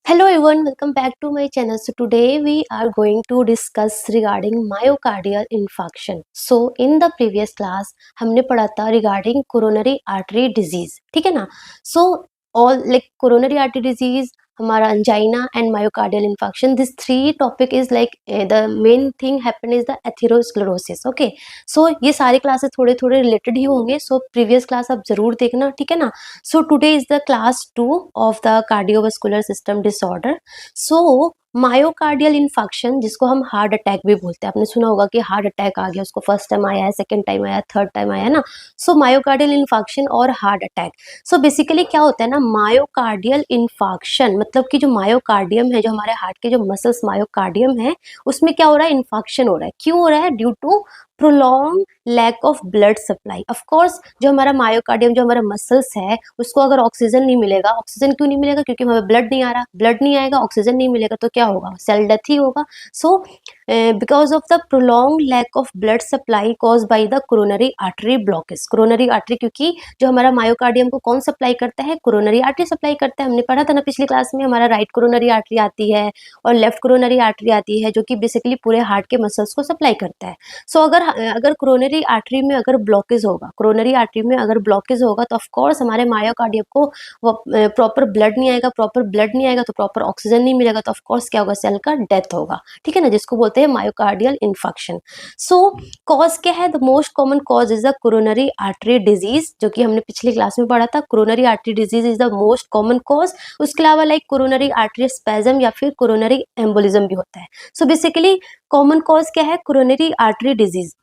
Hello everyone, welcome back to my channel. So today we are going to discuss regarding myocardial infarction. So in the previous class हमने पढ़ा था regarding coronary artery disease, ठीक है ना. So all like coronary artery disease, हमारा angina and myocardial infarction, this three topic is like the main thing happen is the atherosclerosis. Okay, so ये सारे classes थोड़े थोड़े रिलेटेड ही होंगे. So previous class आप जरूर देखना, ठीक है ना. So today is the class 2 of the cardiovascular system disorder. So myocardial infection, जिसको हम हार्ट अटैक भी बोलते हैं. आपने सुना होगा कि हार्ट अटैक आ गया, उसको फर्स्ट टाइम आया है, सेकंड टाइम आया, थर्ड टाइम आया ना. सो मायोकार्डियल इन्फेक्शन और हार्ट अटैक. सो बेसिकली क्या होता है ना, मायोकार्डियल इन्फेक्शन मतलब कि जो मायोकार्डियम है, जो हमारे हार्ट के जो मसल्स मायोकार्डियम है, उसमें क्या हो रहा है, इन्फेक्शन हो रहा है. क्यों हो रहा है? Due to prolong lack of blood supply. Of course जो हमारा मायोकार्डियम, जो हमारा मसल्स है, उसको अगर ऑक्सीजन नहीं मिलेगा, ऑक्सीजन क्यों नहीं मिलेगा? क्योंकि हमें ब्लड नहीं आ रहा. ब्लड नहीं आएगा, ऑक्सीजन नहीं मिलेगा, तो क्या होगा? सेल डेथ ही होगा. So because of the prolong lack of blood supply cause by the coronary artery blockage. Coronary artery, क्योंकि जो हमारा मायोकार्डियम को कौन सप्लाई करता है? कोरोनरी आर्टरी सप्लाई करता है. हमने पढ़ा था ना पिछली क्लास में, हमारा राइट कोरोनरी आर्टरी आती है और लेफ्ट कोरोनरी आर्टरी आती है, जो कि बेसिकली पूरे हार्ट के मसल्स को सप्लाई करता है. सो अगर कोरोनरी आर्टरी में अगर ब्लॉकेज होगा, कोरोनरी आर्टरी में अगर ब्लॉकेज होगा, तो ऑफ कोर्स हमारे मायोकार्डियम को प्रॉपर ब्लड नहीं आएगा. प्रॉपर ब्लड नहीं आएगा तो प्रॉपर ऑक्सीजन नहीं मिलेगा, तो ऑफ कोर्स क्या होगा? सेल का डेथ होगा. ठीक है ना, जिसको बोलते हैं मायोकार्डियल इन्फेक्शन. सो कॉज क्या है? The most common cause is the coronary artery disease, जो कि हमने पिछली क्लास में पढ़ा था. Coronary artery disease is the most common cause. उसके अलावा लाइक कोरोनरी आर्टरी स्पैज्म या फिर कोरोनरी एम्बोलिज्म भी होता है. सो बेसिकली कॉमन कॉज क्या है? Coronary artery disease.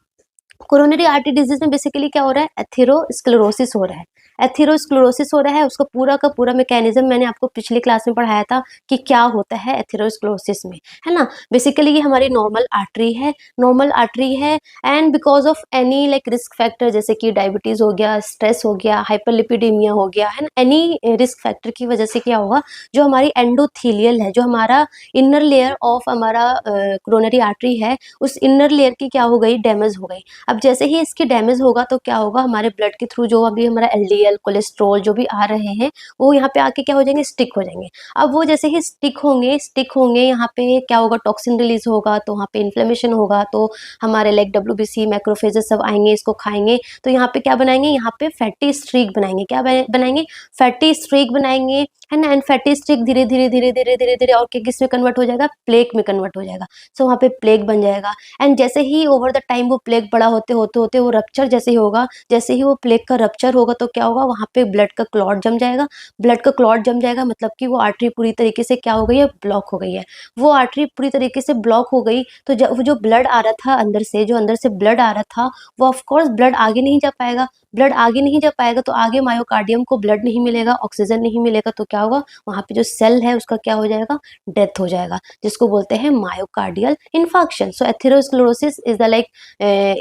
Coronary artery disease में बेसिकली क्या हो रहा है? एथेरोस्क्लेरोसिस हो रहा है. एथेरोस्क्लेरोसिस हो रहा है. उसका पूरा का पूरा मैकेनिज्म मैंने आपको पिछली क्लास में पढ़ाया था कि क्या होता है एथेरोस्क्लेरोसिस में, है ना. बेसिकली ये हमारी नॉर्मल आर्टरी है, नॉर्मल आर्टरी है. And because of any like risk factor, जैसे कि डायबिटीज हो गया, स्ट्रेस हो गया, हाइपरलिपिडीमिया हो गया, है ना, एनी रिस्क फैक्टर की वजह से क्या होगा? जो हमारी एंडोथीलियल है, जो हमारा इनर लेयर ऑफ हमारा कोरोनरी आर्टरी है, उस इनर लेयर की क्या हो गई? डैमेज हो गई. अब जैसे ही इसकी डैमेज होगा तो क्या होगा? हमारे ब्लड के थ्रू जो अभी हमारा एलडीएल, कोलेस्ट्रॉल जो भी आ रहे हैं, वो यहाँ पे आके क्या हो जाएंगे? स्टिक हो जाएंगे. अब वो जैसे ही स्टिक होंगे यहाँ पे क्या होगा? टॉक्सिन रिलीज होगा, तो वहाँ पे इन्फ्लेमेशन होगा, तो हमारे लाइक डब्ल्यूबीसी, मैक्रोफेजेस सब आएंगे, इसको खाएंगे, तो यहाँ पे क्या बनाएंगे? यहाँ पे फैटी स्ट्रीक बनाएंगे. क्या बनाएंगे? फैटी स्ट्रीक बनाएंगे, है ना. एंड फैटी स्ट्रीक धीरे धीरे धीरे धीरे धीरे धीरे और किस में कन्वर्ट हो जाएगा? प्लेक में कन्वर्ट हो जाएगा. सो वहाँ पे प्लेक बन जाएगा. एंड जैसे ही ओवर द टाइम वो प्लेक बड़ा होते होते होते वो रप्चर जैसे ही होगा, जैसे ही वो प्लेक का रप्चर होगा, तो क्या होगा? वहाँ पे ब्लड का क्लॉट जम जाएगा. ब्लड का क्लॉट जम जाएगा मतलब कि वो आर्टरी पूरी तरीके से क्या हो गई है? ब्लॉक हो गई है. वो आर्टरी पूरी तरीके से ब्लॉक हो गई, तो जब जो ब्लड आ रहा था अंदर से, जो अंदर से ब्लड आ रहा था, वो ऑफकोर्स ब्लड आगे नहीं जा पाएगा. ब्लड आगे नहीं जा पाएगा तो आगे मायोकार्डियम को ब्लड नहीं मिलेगा, ऑक्सीजन नहीं मिलेगा, तो क्या होगा? वहाँ पे जो सेल है उसका क्या हो जाएगा? डेथ हो जाएगा, जिसको बोलते हैं myocardial infection. So atherosclerosis is the like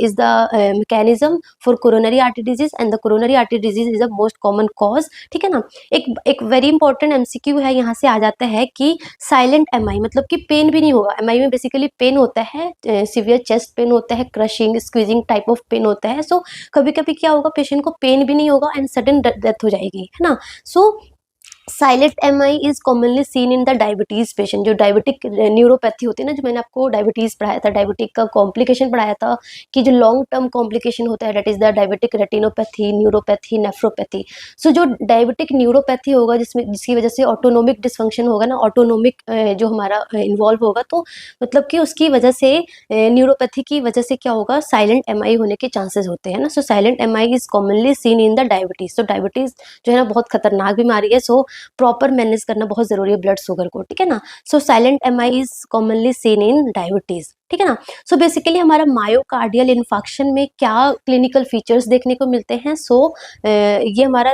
is the mechanism for coronary artery disease, and the coronary artery disease is the most common cause. ठीक है ना. एक वेरी इंपॉर्टेंट एमसीक्यू है, यहाँ से आ जाता है कि साइलेंट एमआई मतलब कि पेन भी नहीं होगा. एमआई में बेसिकली पेन होता है, सीवियर चेस्ट पेन होता है, crushing, squeezing type of pain होता है. सो कभी कभी क्या होगा? पेशेंट को पेन भी नहीं होगा एंड सडन डेथ हो जाएगी, है ना. So silent MI is commonly seen in the diabetes patient. जो डायबिटिक न्यूरोपैथी होती है ना, जो मैंने आपको डायबिटीज पढ़ाया था, डायबिटिक का कॉम्प्लिकेशन पढ़ाया था कि जो लॉन्ग टर्म कॉम्प्लिकेशन होता है, that is the diabetic retinopathy, neuropathy, nephropathy. So जो डायबिटिक न्यूरोपैथी होगा, जिसकी वजह से ऑटोनोमिक डिसफंक्शन होगा ना, ऑटोनोमिक जो हमारा इन्वॉल्व होगा, तो मतलब कि उसकी वजह से न्यूरोपैथी की वजह से क्या होगा? साइलेंट एमआई होने के चांसेस होते हैं ना. So silent MI is commonly seen in the diabetes. तो डायबिटीज जो है ना बहुत खतरनाक बीमारी है. सो प्रॉपर मैनेज करना बहुत जरूरी है ब्लड शुगर को, ठीक है ना. So silent MI is commonly seen in diabetes, ठीक है ना. सो बेसिकली हमारा मायोकार्डियल इन्फेक्शन में क्या क्लिनिकल फीचर्स देखने को मिलते हैं? सो ये हमारा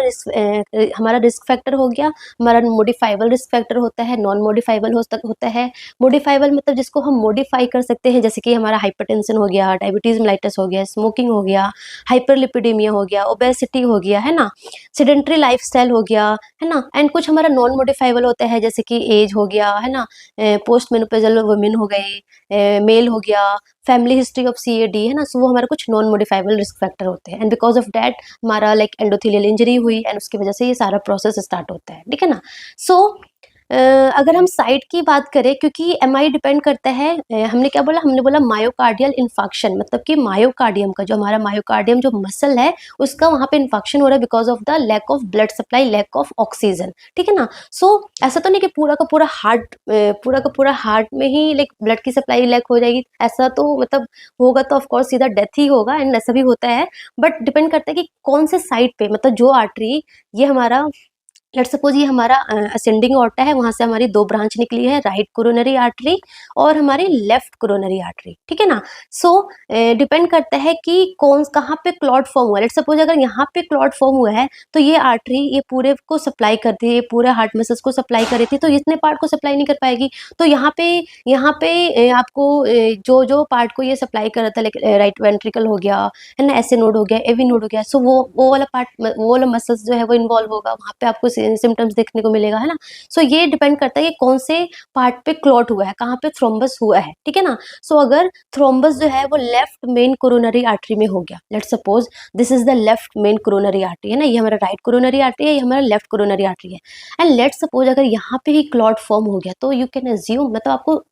रिस्क फैक्टर हो गया. हमारा मॉडिफाइबल रिस्क फैक्टर होता है, नॉन मॉडिफाइबल होता है. मॉडिफाइबल मतलब जिसको हम मॉडिफाई कर सकते हैं, जैसे कि हमारा हाइपरटेंशन हो गया, डायबिटीज मेलाइटस हो गया, स्मोकिंग हो गया, हाइपरलिपिडीमिया हो गया, ओबेसिटी हो गया, है ना, सेडेंट्री लाइफस्टाइल हो गया, है ना. एंड कुछ हमारा नॉन मॉडिफाइबल होता है, जैसे कि एज हो गया, है ना, पोस्ट मेनोपॉजल वुमेन हो गई, मेल हो गया, फैमिली हिस्ट्री ऑफ सीएडी, है ना. सो वो हमारे कुछ नॉन मॉडिफाइबल रिस्क फैक्टर होते हैं. एंड बिकॉज ऑफ दैट हमारा लाइक एंडोथेलियल इंजरी हुई एंड उसकी वजह से ये सारा प्रोसेस स्टार्ट होता है, ठीक है ना. सो अगर हम साइट की बात करें, क्योंकि एमआई डिपेंड करता है, हमने क्या बोला, हमने बोला मायोकार्डियल इन्फाक्शन, मतलब कि मायोकार्डियम का जो हमारा मायोकार्डियम जो मसल है उसका वहाँ पे इन्फाक्शन हो रहा है because of the lack of blood supply, lack of oxygen, ठीक है ना। सो ऐसा तो नहीं कि पूरा का पूरा हार्ट, पूरा का पूरा हार्ट में ही लाइक ब्लड की सप्लाई लैक हो जाएगी, ऐसा तो मतलब होगा तो ऑफकोर्स सीधा डेथ ही होगा, एंड ऐसा भी होता है। बट डिपेंड करता है कि कौन से साइड पे, मतलब जो आर्टरी, ये हमारा लेट्स सपोज ये हमारा असेंडिंग ऑर्टा है, वहां से हमारी दो ब्रांच निकली है, राइट कोरोनरी आर्टरी और हमारी लेफ्ट कोरोनरी आर्टरी, ठीक है ना। सो डिपेंड करता है कि कौन कहाँ पे क्लॉट फॉर्म हुआ है। लेट्स सपोज अगर यहाँ पे क्लॉट फॉर्म हुआ है तो ये आर्टरी ये पूरे को सप्लाई करती है, ये पूरे हार्ट मसल्स को सप्लाई कर रही थी, तो इतने पार्ट को सप्लाई नहीं कर पाएगी। तो यहाँ पे आपको जो जो पार्ट को ये सप्लाई कर रहा था, लाइक राइट वेंट्रिकल हो गया, है ना, एसे नोड हो गया, एवी नोड हो गया, सो वो वाला पार्ट, वो वाला मसल्स जो है वो इन्वॉल्व होगा, वहाँ पे आपको सिम्टम्स देखने को मिलेगा, है ना। सो ये डिपेंड करता है कि कौन से पार्ट पे क्लॉट हुआ है, कहाँ पे थ्रोम्बस हुआ है, ठीक है ना। सो अगर थ्रोम्बस जो है वो लेफ्ट मेन कोरोनरी आर्टरी में हो गया, let's suppose this is the left main coronary artery, है ना, ये हमारा राइट कोरोनरी आर्टरी है, ये हमारा लेफ्ट कोरोनरी आर्टरी है, एंड लेट्स सपोज अगर यहाँ पे ही क्लॉट फॉर्म हो गया, तो यू कैन अज्यूम, मतलब आपको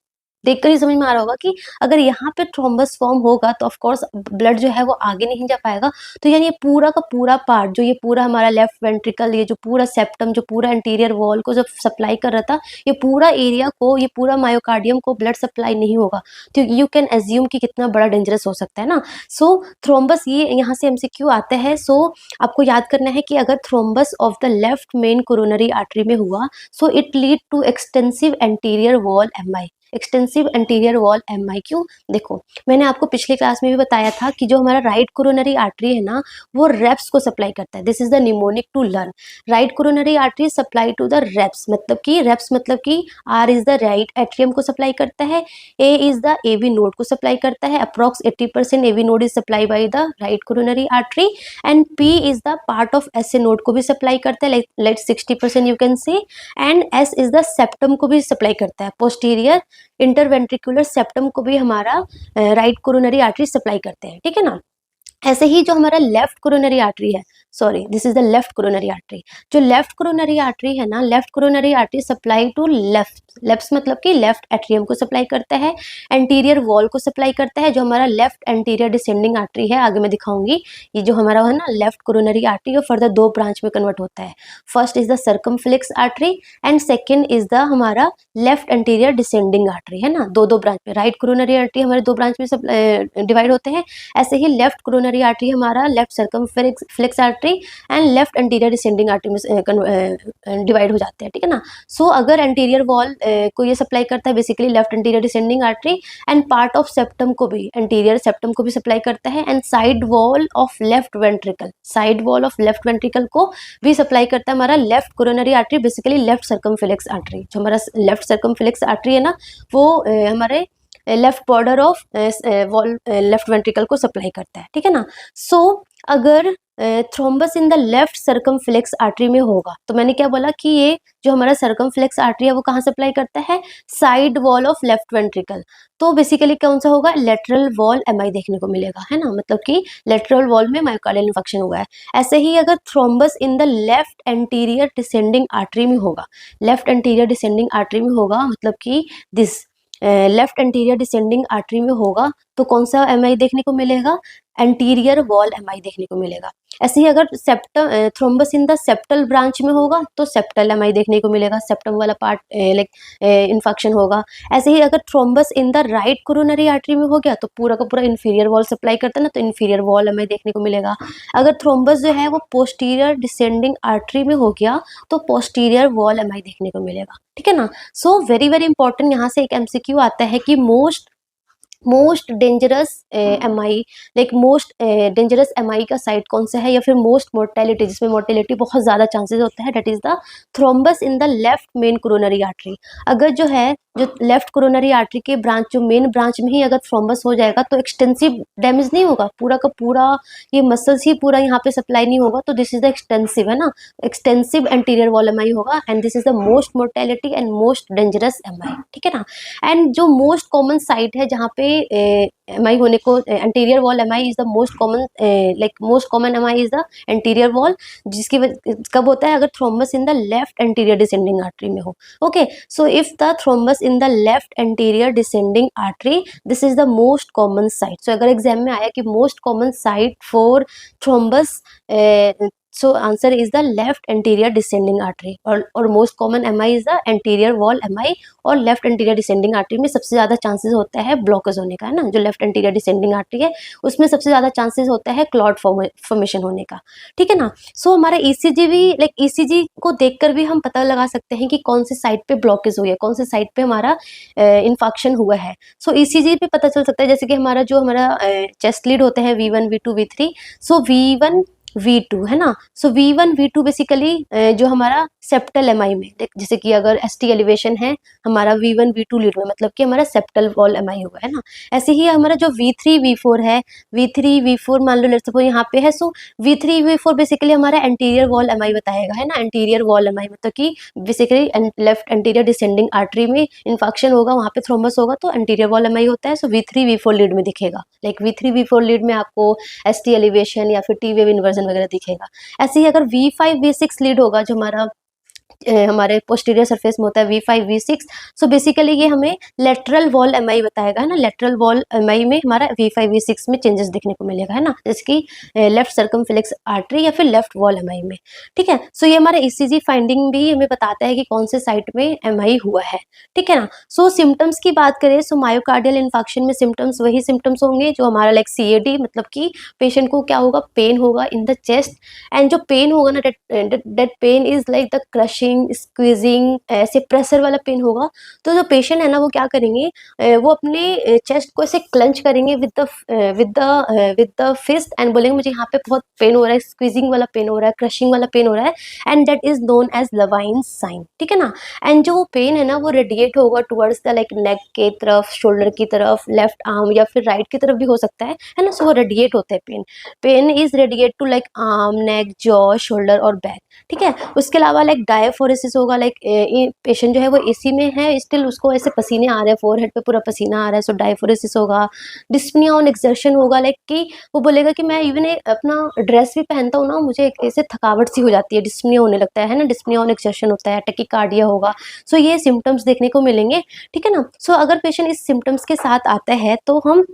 देखकर ही समझ में आ रहा होगा कि अगर यहाँ पे थ्रोम्बस फॉर्म होगा तो ऑफ कोर्स ब्लड जो है वो आगे नहीं जा पाएगा। तो यानी ये पूरा का पूरा पार्ट, जो ये पूरा हमारा लेफ्ट वेंट्रिकल, ये जो पूरा सेप्टम, जो पूरा एंटीरियर वॉल को जब सप्लाई कर रहा था, ये पूरा एरिया को, ये पूरा मायोकार्डियम को ब्लड सप्लाई नहीं होगा, तो यू कैन एज्यूम कि कितना बड़ा डेंजरस हो सकता है ना। सो थ्रोम्बस, ये यहाँ से एमसीक्यू आता है। सो आपको याद करना है कि अगर thrombus of the left main coronary artery में हुआ, so it lead to extensive anterior wall MI, extensive anterior wall MI. क्यों? देखो, मैंने आपको पिछली क्लास में भी बताया था कि जो हमारा राइट कोरोनरी आर्टरी है ना, वो रेप्स को सप्लाई करता है। This is the mnemonic to learn, right coronary artery supply to the raps, मतलब कि R is the right atrium को सप्लाई करता है, A is the AV node को सप्लाई करता है, approx 80% AV node is supply by the right coronary artery, and P is the part of SA node को भी सप्लाई करता है, like 60% you can say, and S is the septum को भी supply करता है, पोस्टीरियर इंटरवेंट्रिकुलर सेप्टम को भी हमारा राइट कोरोनरी आर्टरी सप्लाई करते हैं, ठीक है ना। ऐसे ही जो हमारा लेफ्ट कोरोनरी आर्टरी है, sorry this is the left coronary artery, जो लेफ्ट कोरोनरी आर्टरी है ना, left coronary artery supply to left, left मतलब कि लेफ्ट एट्रियम को सप्लाई करता है, एंटीरियर वॉल को सप्लाई करता है, जो हमारा लेफ्ट एंटीरियर डिसेंडिंग आर्टरी है, आगे मैं दिखाऊंगी। ये जो हमारा है ना लेफ्ट कोरोनरी आर्टरी, वो फर्दर दो ब्रांच में कन्वर्ट होता है। First is the circumflex artery and second is the हमारा लेफ्ट एंटीरियर डिसेंडिंग आर्टरी, है ना, दो दो ब्रांच में। राइट कोरोनरी आर्टरी हमारे दो ब्रांच में डिवाइड होते हैं, ऐसे ही लेफ्ट कोरोनरी आर्टरी हमारा left circumflex artery and left anterior descending artery में डिवाइड हो जाते हैं, ठीक है ना। सो अगर एंटीरियर वॉल को ये सप्लाई करता है basically left anterior descending artery, and part of septum को भी, एंटीरियर सेप्टम को भी सप्लाई करता है, and side wall of left ventricle, side wall of left ventricle को भी सप्लाई करता है हमारा left coronary artery, basically left circumflex artery. जो हमारा लेफ्ट सर्कमफ्लेक्स आर्टरी है ना, वो हमारे left border of wall left ventricle को सप्लाई करता है, ठीक है ना। सो अगर thrombus in the left circumflex artery में होगा, तो मैंने क्या बोला कि ये जो हमारा सर्कमफ्लेक्स आर्टरी है वो कहाँ सप्लाई करता है, side wall of left ventricle. तो बेसिकली कौन सा होगा, लेटरल वॉल एमआई देखने को मिलेगा, है ना, मतलब कि लेटरल वॉल में मायोकार्डियल इन्फेक्शन हुआ है। ऐसे ही अगर thrombus in the left anterior descending artery में होगा, लेफ्ट एंटीरियर डिसेंडिंग आर्टरी में होगा, मतलब कि this left anterior descending artery में होगा, तो कौन सा एमआई देखने को मिलेगा, एंटीरियर वॉल एमआई देखने को मिलेगा। ऐसे ही अगर septum thrombus in the septal branch में होगा तो सेप्टल एमआई देखने को मिलेगा, सेप्टम वाला पार्ट लाइक इन्फेक्शन होगा। ऐसे ही अगर thrombus in the right coronary artery में हो गया तो पूरा का पूरा इन्फीरियर वॉल सप्लाई करता है ना, तो इन्फीरियर वॉल एमआई देखने को मिलेगा। अगर थ्रोम्बस जो है वो पोस्टीरियर डिसेंडिंग आर्टरी में हो गया तो पोस्टीरियर वॉल एमआई देखने को मिलेगा, ठीक है ना। सो वेरी वेरी इंपॉर्टेंट, यहाँ से एक एमसीक्यू आता है कि most dangerous MI, like most dangerous MI का साइट कौन सा है, या फिर मोस्ट मोर्टेलिटी, जिसमें मोर्टेलिटी बहुत ज़्यादा चांसेस होता है, that is the thrombus in the left main coronary artery. अगर जो है जो लेफ्ट कोरोनरी आर्टरी के ब्रांच, जो मेन ब्रांच में ही अगर थ्रोम्बस हो जाएगा तो एक्सटेंसिव डैमेज नहीं होगा, पूरा का पूरा ये मसल्स ही पूरा यहाँ पे सप्लाई नहीं होगा, तो दिस इज द एक्सटेंसिव, है ना, एक्सटेंसिव एंटीरियर वॉल एमआई होगा, and this is the most mortality and most dangerous MI, ठीक है ना। एंड जो मोस्ट कॉमन साइट है जहाँ पे एम आई होने को, anterior wall M I is the most common, like most common M I is the anterior wall, जिसकी कब होता है, अगर thrombus in the left anterior descending artery में हो। Okay, so if the thrombus in the left anterior descending artery, this is the most common site. So अगर exam में आया कि most common site for thrombus, so answer is the left anterior descending artery, और most common M I is the anterior wall M I, और left anterior descending artery में सबसे ज्यादा chances होता है ब्लॉकेज होने का, है ना। जो लेफ्ट एंटीरियर डिसेंडिंग आर्टरी है उसमें सबसे ज्यादा चांसेस होता है क्लॉट फॉर्मेशन होने का, ठीक है ना। सो हमारा ईसीजी भी, लाइक ईसीजी को देखकर भी हम पता लगा सकते हैं कि कौन सी साइड पे ब्लॉकेज हुई है, कौन सी साइड पे हमारा इन्फेक्शन हुआ है। सो ईसीजी पे पता चल सकता है, जैसे कि हमारा जो हमारा चेस्ट लीड होते हैं V1 V2 V3, सो V1 V2 है ना। सो V1 V2 बेसिकली जो हमारा सेप्टल एम आई में, जैसे कि अगर ST एलिवेशन है हमारा V1 V2 लीड में, मतलब कि हमारा सेप्टल वॉल एम आई हुआ है ना। ऐसे ही हमारा जो V3 V4 है, V3 V4 मान लो लेट्स सपोज यहाँ पे है, सो V3 V4 बेसिकली हमारा एंटीरियर वॉल एम आई बताएगा, है ना। एंटीरियर वॉल एम आई मतलब कि basically left anterior descending artery में इन्फेक्शन होगा, वहाँ पे थ्रोम्बस होगा तो एंटीरियर वॉल एम आई होता है। सो V3 V4 लीड में दिखेगा, लाइक V3 V4 लीड में आपको ST एलिवेशन या फिर T वेव इन्वर्जन वगैरह दिखेगा। ऐसे ही अगर V5 V6 लीड होगा, जो हमारे पोस्टीरियर सरफेस में होता है V5 V6, सो बेसिकली ये हमें लेटरल वॉल एमआई बताएगा, है ना। लेटरल वॉल एमआई में हमारा V5 V6 में चेंजेस दिखने को मिलेगा, है ना, जैसे कि लेफ्ट सर्कमफ्लेक्स आर्टरी या फिर लेफ्ट वॉल एमआई में, ठीक है। सो ये हमारा ECG फाइंडिंग भी हमें बताता है कि कौन से साइट में एमआई हुआ है, ठीक है ना। सो सिम्टम्स की बात करें, सो मायोकार्डियल इन्फेक्शन में सिम्टम्स वही सिम्टम्स होंगे जो हमारा लाइक CAD, मतलब कि पेशेंट को क्या होगा, पेन होगा इन द चेस्ट, एंड जो पेन होगा ना, that pain is like the crushing, squeezing, ऐसे प्रेशर वाला पेन होगा। तो जो पेशेंट है ना वो क्या करेंगे, वो अपने चेस्ट को ऐसे क्लंच करेंगे विद द फिस्ट, एंड बोलेंगे मुझे यहाँ पे बहुत पेन हो रहा है, स्क्वीजिंग वाला पेन हो रहा है, क्रशिंग वाला पेन हो रहा है, and that is known as Levine sign, ठीक है ना। एंड जो पेन है ना वो रेडिएट होगा टुवर्ड्स द लाइक नेक के तरफ, शोल्डर की तरफ, लेफ्ट आर्म या फिर राइट की तरफ भी हो सकता है ना। सो वो रेडिएट होता है pain is radiate to like arm, neck, jaw, shoulder और बैक, ठीक है। उसके अलावा लाइक डायफोरेसिस होगा, लाइक पेशेंट जो है वो AC में है, स्टिल उसको ऐसे पसीने आ रहे हैं, फोरहेड पे पूरा पसीना आ रहा है, सो डायफोरेसिस होगा। डिस्पनिया ऑन एक्सर्शन होगा, लाइक कि वो बोलेगा कि मैं इवन अपना ड्रेस भी पहनता हूँ ना, मुझे ऐसे थकावट सी हो जाती है, डिस्पनिया होने लगता है ना, डिस्पनिया ऑन एक्सर्शन होता है, टैकीकार्डिया होगा। सो ये सिम्टम्स देखने को मिलेंगे, ठीक है ना। सो अगर पेशेंट इस सिम्टम्स के साथ आता है तो हम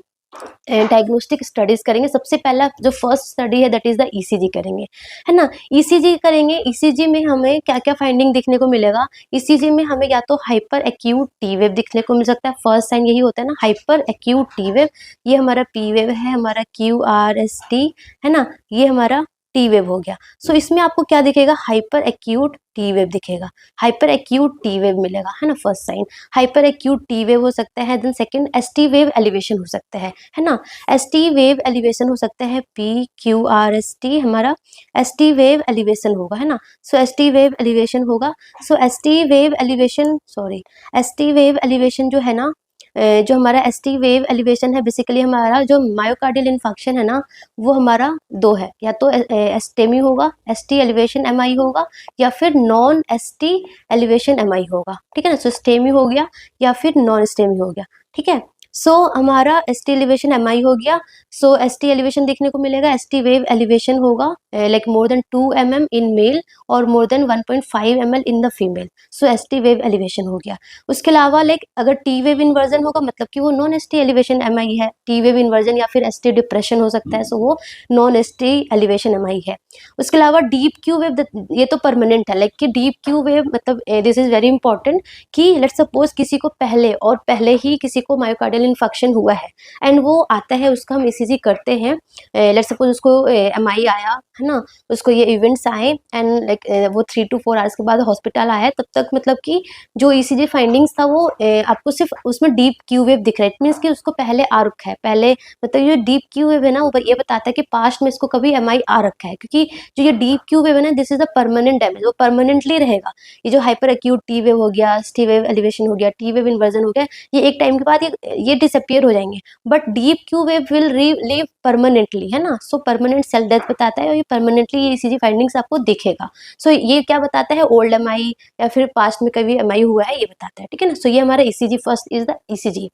डायग्नोस्टिक स्टडीज करेंगे। सबसे पहला जो फर्स्ट स्टडी है दैट इज द ECG करेंगे, है ना। ECG करेंगे, ECG में हमें क्या क्या फाइंडिंग देखने को मिलेगा। ECG में हमें या तो हाइपर एक्यूट T वेव दिखने को मिल सकता है, फर्स्ट साइन यही होता है ना, हाइपर एक्यूट T वेव। ये हमारा P वेव है, हमारा QRST, है ना, ये हमारा T वेव हो गया। सो इसमें आपको क्या दिखेगा, हाइपर एक्यूट T वेव दिखेगा, हाइपर एक्यूट T वेव मिलेगा, है ना, first sign hyper acute T wave हो सकता है। Then second ST wave elevation हो सकता है ना। ST वेव एलिवेशन हो सकता है, PQRST हमारा ST वेव एलिवेशन होगा, है ना। सो ST वेव एलिवेशन होगा। सो ST wave elevation, sorry, ST wave elevation जो है ना, जो हमारा ST वेव एलिवेशन है, बेसिकली हमारा जो मायोकार्डियल इन्फेक्शन है ना वो हमारा दो है, या तो एस्टेमी होगा, ST एलिवेशन MI होगा, या फिर नॉन ST एलिवेशन MI होगा, ठीक है ना। सो स्टेमी हो गया या फिर नॉन स्टेमी हो गया, ठीक है। सो हमारा ST एलिवेशन MI हो गया। सो ST एलिवेशन देखने को मिलेगा, ST वेव एलिवेशन होगा like more than 2 mm in male और more than 1.5 ml in the female. So ST wave elevation हो गया। उसके अलावा लाइक अगर T वेव इन्वर्जन होगा, मतलब कि वो नॉन ST एलिवेशन MI है, T वेव इन्वर्जन या फिर ST डिप्रेशन हो सकता है, सो वो नॉन ST एलिवेशन MI है। उसके अलावा डीप क्यू वेव, ये तो परमानेंट है, लाइक कि डीप क्यू वेव मतलब दिस इज वेरी इंपॉर्टेंट कि लेट्स सपोज किसी को पहले ही किसी को मायोकार्डियल इन्फेक्शन हुआ है एंड वो आता है, उसका हम ECG करते हैं, लेट्स सपोज उसको MI आया, है ना, उसको ये इवेंट्स आए एंड लाइक वो 3 to 4 आवर्स के बाद हॉस्पिटल आया, तब तक मतलब कि जो ECG फाइंडिंग्स था वो आपको सिर्फ उसमें डीप क्यू वेव दिख रहा है। इट मीन्स कि उसको पहले आ रखा है, पहले मतलब ये डीप क्यू वेव है ना, ऊपर ये बताता है कि पास्ट में इसको कभी MI आ रखा है, क्योंकि जो ये डीप क्यू वेव है ना, this is a permanent damage, वो परमानेंटली रहेगा। ये जो हाइपर एक्यूट T वेव हो गया, ST वेव एलिवेशन हो गया, T वेव इन्वर्जन हो गया, ये एक टाइम के बाद ये डिसअपियर हो जाएंगे, but deep Q wave will leave permanently, है ना। सो परमानेंट सेल डेथ बताता है और ये परमानेंटली ये ECG फाइंडिंग्स आपको दिखेगा। सो ये क्या बताता है, ओल्ड MI या फिर पास्ट में कभी MI हुआ है ये बताता है, ठीक है ना। सो ये हमारा ECG first is the ECG।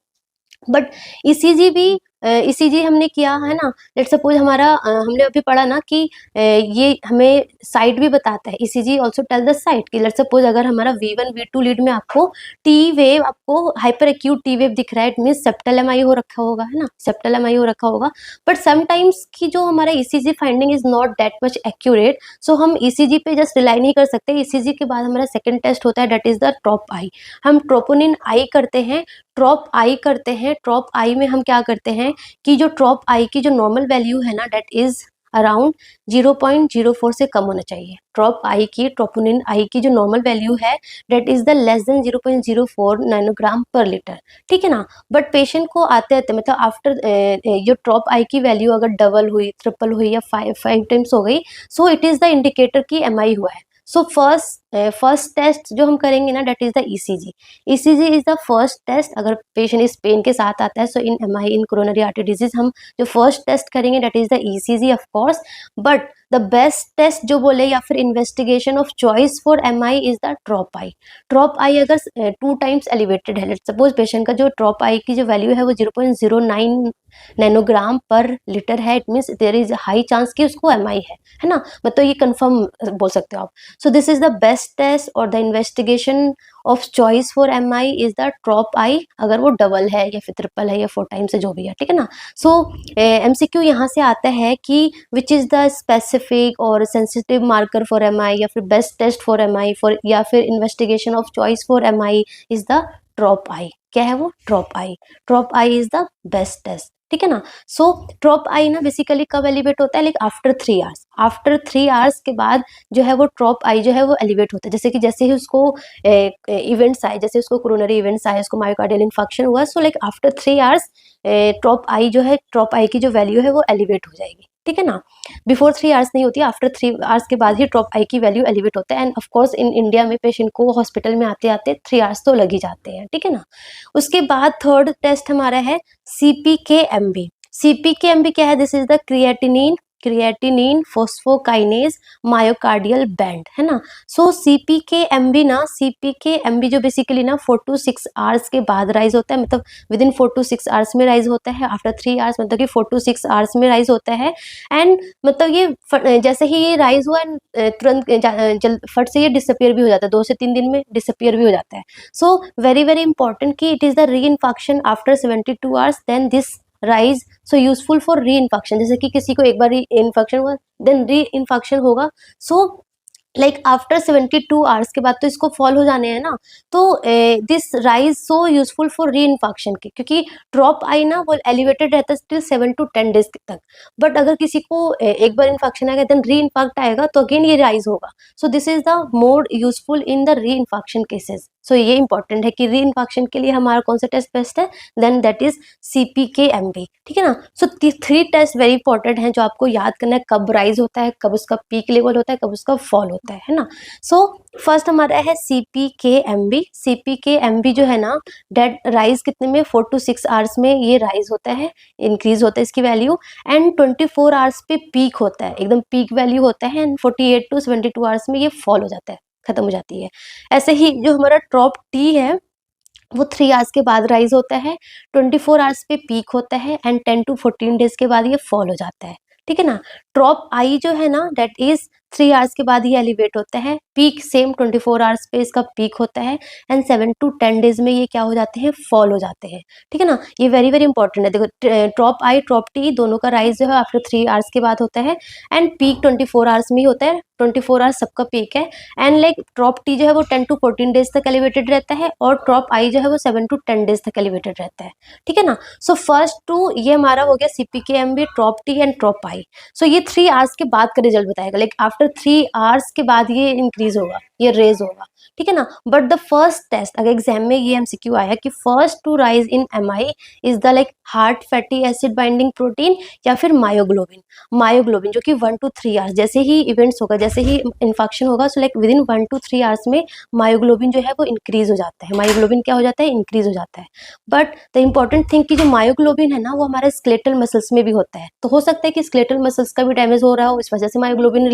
But ECG भी ईसीजी हमने किया है ना, लेट सपोज हमारा हमने अभी पढ़ा ना कि ये हमें साइट भी बताता है, ECG also tell the site कि लेट सपोज अगर हमारा V1 V2 लीड में आपको टी वेव, आपको हाइपर एक्यूट टी वेव दिख रहा है, इट मीन सेप्टल एमआई हो रखा होगा, है ना, सेप्टल एमआई हो रखा होगा। बट समटाइम्स की जो हमारा ECG finding is not that much accurate, so हम ईसीजी पे जस्ट रिलाई नहीं कर सकते। ईसीजी के बाद हमारा सेकंड टेस्ट होता है, दैट इज द ट्रॉप आई। हम ट्रोपोनिन आई करते हैं, ट्रॉप आई करते हैं। ट्रॉप आई में हम क्या करते हैं कि जो ट्रॉप आई की जो नॉर्मल वैल्यू है ना, दैट इज अराउंड 0.04 से कम होना चाहिए। ट्रॉप आई की, ट्रोपोनिन आई की जो नॉर्मल वैल्यू है, that is the less than 0.04 nanogram पर लीटर, ठीक है ना। बट पेशेंट को आते आते मतलब आफ्टर जो ट्रॉप आई की वैल्यू अगर डबल हुई, ट्रिपल हुई या फाइव टाइम्स हो गई, so it is the indicator कि एमआई हुआ है। सो फर्स्ट टेस्ट जो हम करेंगे ना, that is the ECG. ECG is the first test. अगर पेशेंट इस पेन के साथ आता है, so in MI, in coronary artery disease, हम जो फर्स्ट टेस्ट करेंगे that is the ECG of course. But the best test जो बोले या फिर investigation of choice for MI is the trop I. Trop I अगर 2 टाइम्स एलिवेटेड है, let's suppose patient का जो ट्रॉप आई की जो वैल्यू है वो 0.09 नैनोग्राम पर लीटर है, it means there is high chance कि उसको एमआई है ना, मतलब ये कंफर्म बोल सकते हो आप। So this is the best test और the investigation of choice for MI is the trop I, अगर वो डबल है या फिर ट्रिपल है या 4 टाइम्स है, जो भी है, ठीक है ना। सो एमसीक्यू यहाँ से आता है कि विच इज द स्पेसिफिक और सेंसिटिव मार्कर फॉर एमआई, या फिर best test for MI for, या फिर investigation of choice for MI is the trop I. क्या है वो? Trop I. Trop I is the best test, ठीक है ना। सो ट्रॉप आई ना बेसिकली कब एलिवेट होता है? Like after 3 hours. After 3 hours के बाद जो है वो ट्रॉप आई जो है वो एलिवेट होता है। जैसे कि जैसे ही उसको इवेंट्स आए, जैसे उसको कोरोनरी इवेंट्स आए, उसको मायोकार्डियल इन्फेक्शन हुआ, सो लाइक आफ्टर 3 आवर्स ट्रॉप आई जो है, ट्रॉप आई की जो वैल्यू है वो एलिवेट हो जाएगी, ठीक है ना। बिफोर 3 आवर्स नहीं होती, आफ्टर 3 आवर्स के बाद ही ट्रॉप आई की वैल्यू एलिवेट होता है। End of course in India में पेशेंट को हॉस्पिटल में आते आते 3 आवर्स तो लग ही जाते हैं, ठीक है ना। उसके बाद थर्ड टेस्ट हमारा है CPK-MB। CPK-MB क्या है? This is the creatinine phosphokinase myocardial band, है ना। सो CPK-MB ना, CPK-MB जो बेसिकली ना 4 to 6 आवर्स के बाद राइज होता है, मतलब विद इन 4 to 6 आवर्स में राइज होता है। आफ्टर 3 आवर्स मतलब कि 4 to 6 आवर्स में राइज होता है। एंड मतलब ये जैसे ही ये राइज हुआ तुरंत फट से ये डिसअपियर भी हो जाता है, 2 से 3 दिन में डिसअपियर भी हो जाता है। सो वेरी वेरी इंपॉर्टेंट कि it is the reinfection after 72 hours, then this rise. So useful for reinfection, जैसे कि किसी को एक बार इन्फेक्शन हुआ, देन री इन्फेक्शन होगा। सो लाइक आफ्टर 72 आवर्स के बाद तो इसको फॉल हो जाने हैं ना, तो this rise so useful for री इन्फेक्शन के, क्योंकि ड्रॉप आई ना वो एलिवेटेड रहता है स्टिल 7 to 10 डेज तक। बट अगर किसी को एक बार इन्फेक्शन आएगा, देन री इन्फेक्ट आएगा, तो अगेन ये राइज होगा। सो this is the more useful in the री इन्फेक्शन केसेस। सो ये इंपॉर्टेंट है कि री इन्फेक्शन के लिए हमारा कौन सा टेस्ट बेस्ट है, देन दैट इज CPK-MB, ठीक है ना। सो 3 टेस्ट वेरी इंपॉर्टेंट है जो आपको याद करना है, कब राइज होता है, कब उसका पीक लेवल होता है, कब उसका फॉल होता है ना। सो फर्स्ट हमारा है CPK-MB। CPK-MB जो है ना, डेट राइज कितने में, 4 to 6 आवर्स में ये राइज होता है, इंक्रीज होता है इसकी वैल्यू। एंड 24 आवर्स पे पीक होता है, एकदम पीक वैल्यू होता है। एंड 48 to 72 आवर्स में ये फॉल हो जाता है, खत्म हो जाती है। ऐसे ही जो हमारा ट्रॉप टी है वो 3 आवर्स के बाद राइज होता है, 24 आवर्स पे पीक होता है, एंड 10 to 14 डेज के बाद ये फॉल हो जाता है, ठीक है ना। ट्रॉप आई जो है ना, दैट इज 3 आवर्स के बाद ये एलिवेट होता है, पीक सेम 24 आवर्स पे इसका पीक होता है, एंड 7 to 10 डेज में ये क्या हो जाते हैं, फॉल हो जाते हैं, ठीक है ना। ये वेरी वेरी इंपॉर्टेंट है। देखो ट्रॉप आई ट्रॉप टी दोनों का राइज जो है आफ्टर 3 आवर्स के बाद होता है, एंड पीक 24 आवर्स में ही होता है, 24 आवर्स सबका पीक है। एंड लाइक ट्रॉप टी जो है वो 10 to 14 डेज तक एलिवेटेड रहता है, और ट्रॉप आई जो है वो 7 to 10 डेज तक एलिवेटेड रहता है, ठीक है ना। सो फर्स्ट टू ये हमारा हो गया CPK-MB, ट्रॉप टी एंड ट्रॉप आई। सो ये 3 आवर्स के बाद का रिजल्ट बताएगा, लाइक आफ्टर 3 आवर्स के बाद ये इंक्रीज होगा, ये रेज होगा, ठीक है ना। बट द फर्स्ट टेस्ट, अगर एग्जाम में ये MCQ आया कि first to rise in MI is the like heart fatty acid binding protein या फिर मायोग्लोबिन जो कि 1 to 3 आवर्स जैसे ही इवेंट्स होगा, जैसे ही इन्फेक्शन होगा, so like with in 1 to 3 hours में मायोग्लोबिन जो है वो इंक्रीज हो जाता है। मायोग्लोबिन क्या हो जाता है, इंक्रीज हो जाता है। बट द इंपॉर्टेंट थिंग कि जो मायोग्लोबिन है ना, वो हमारे स्केलेटल मसल्स में भी होता है, तो हो सकता है कि स्केलेटल मसल्स का भी डैमेज हो रहा हो, इस वजह से मायोग्लोबिन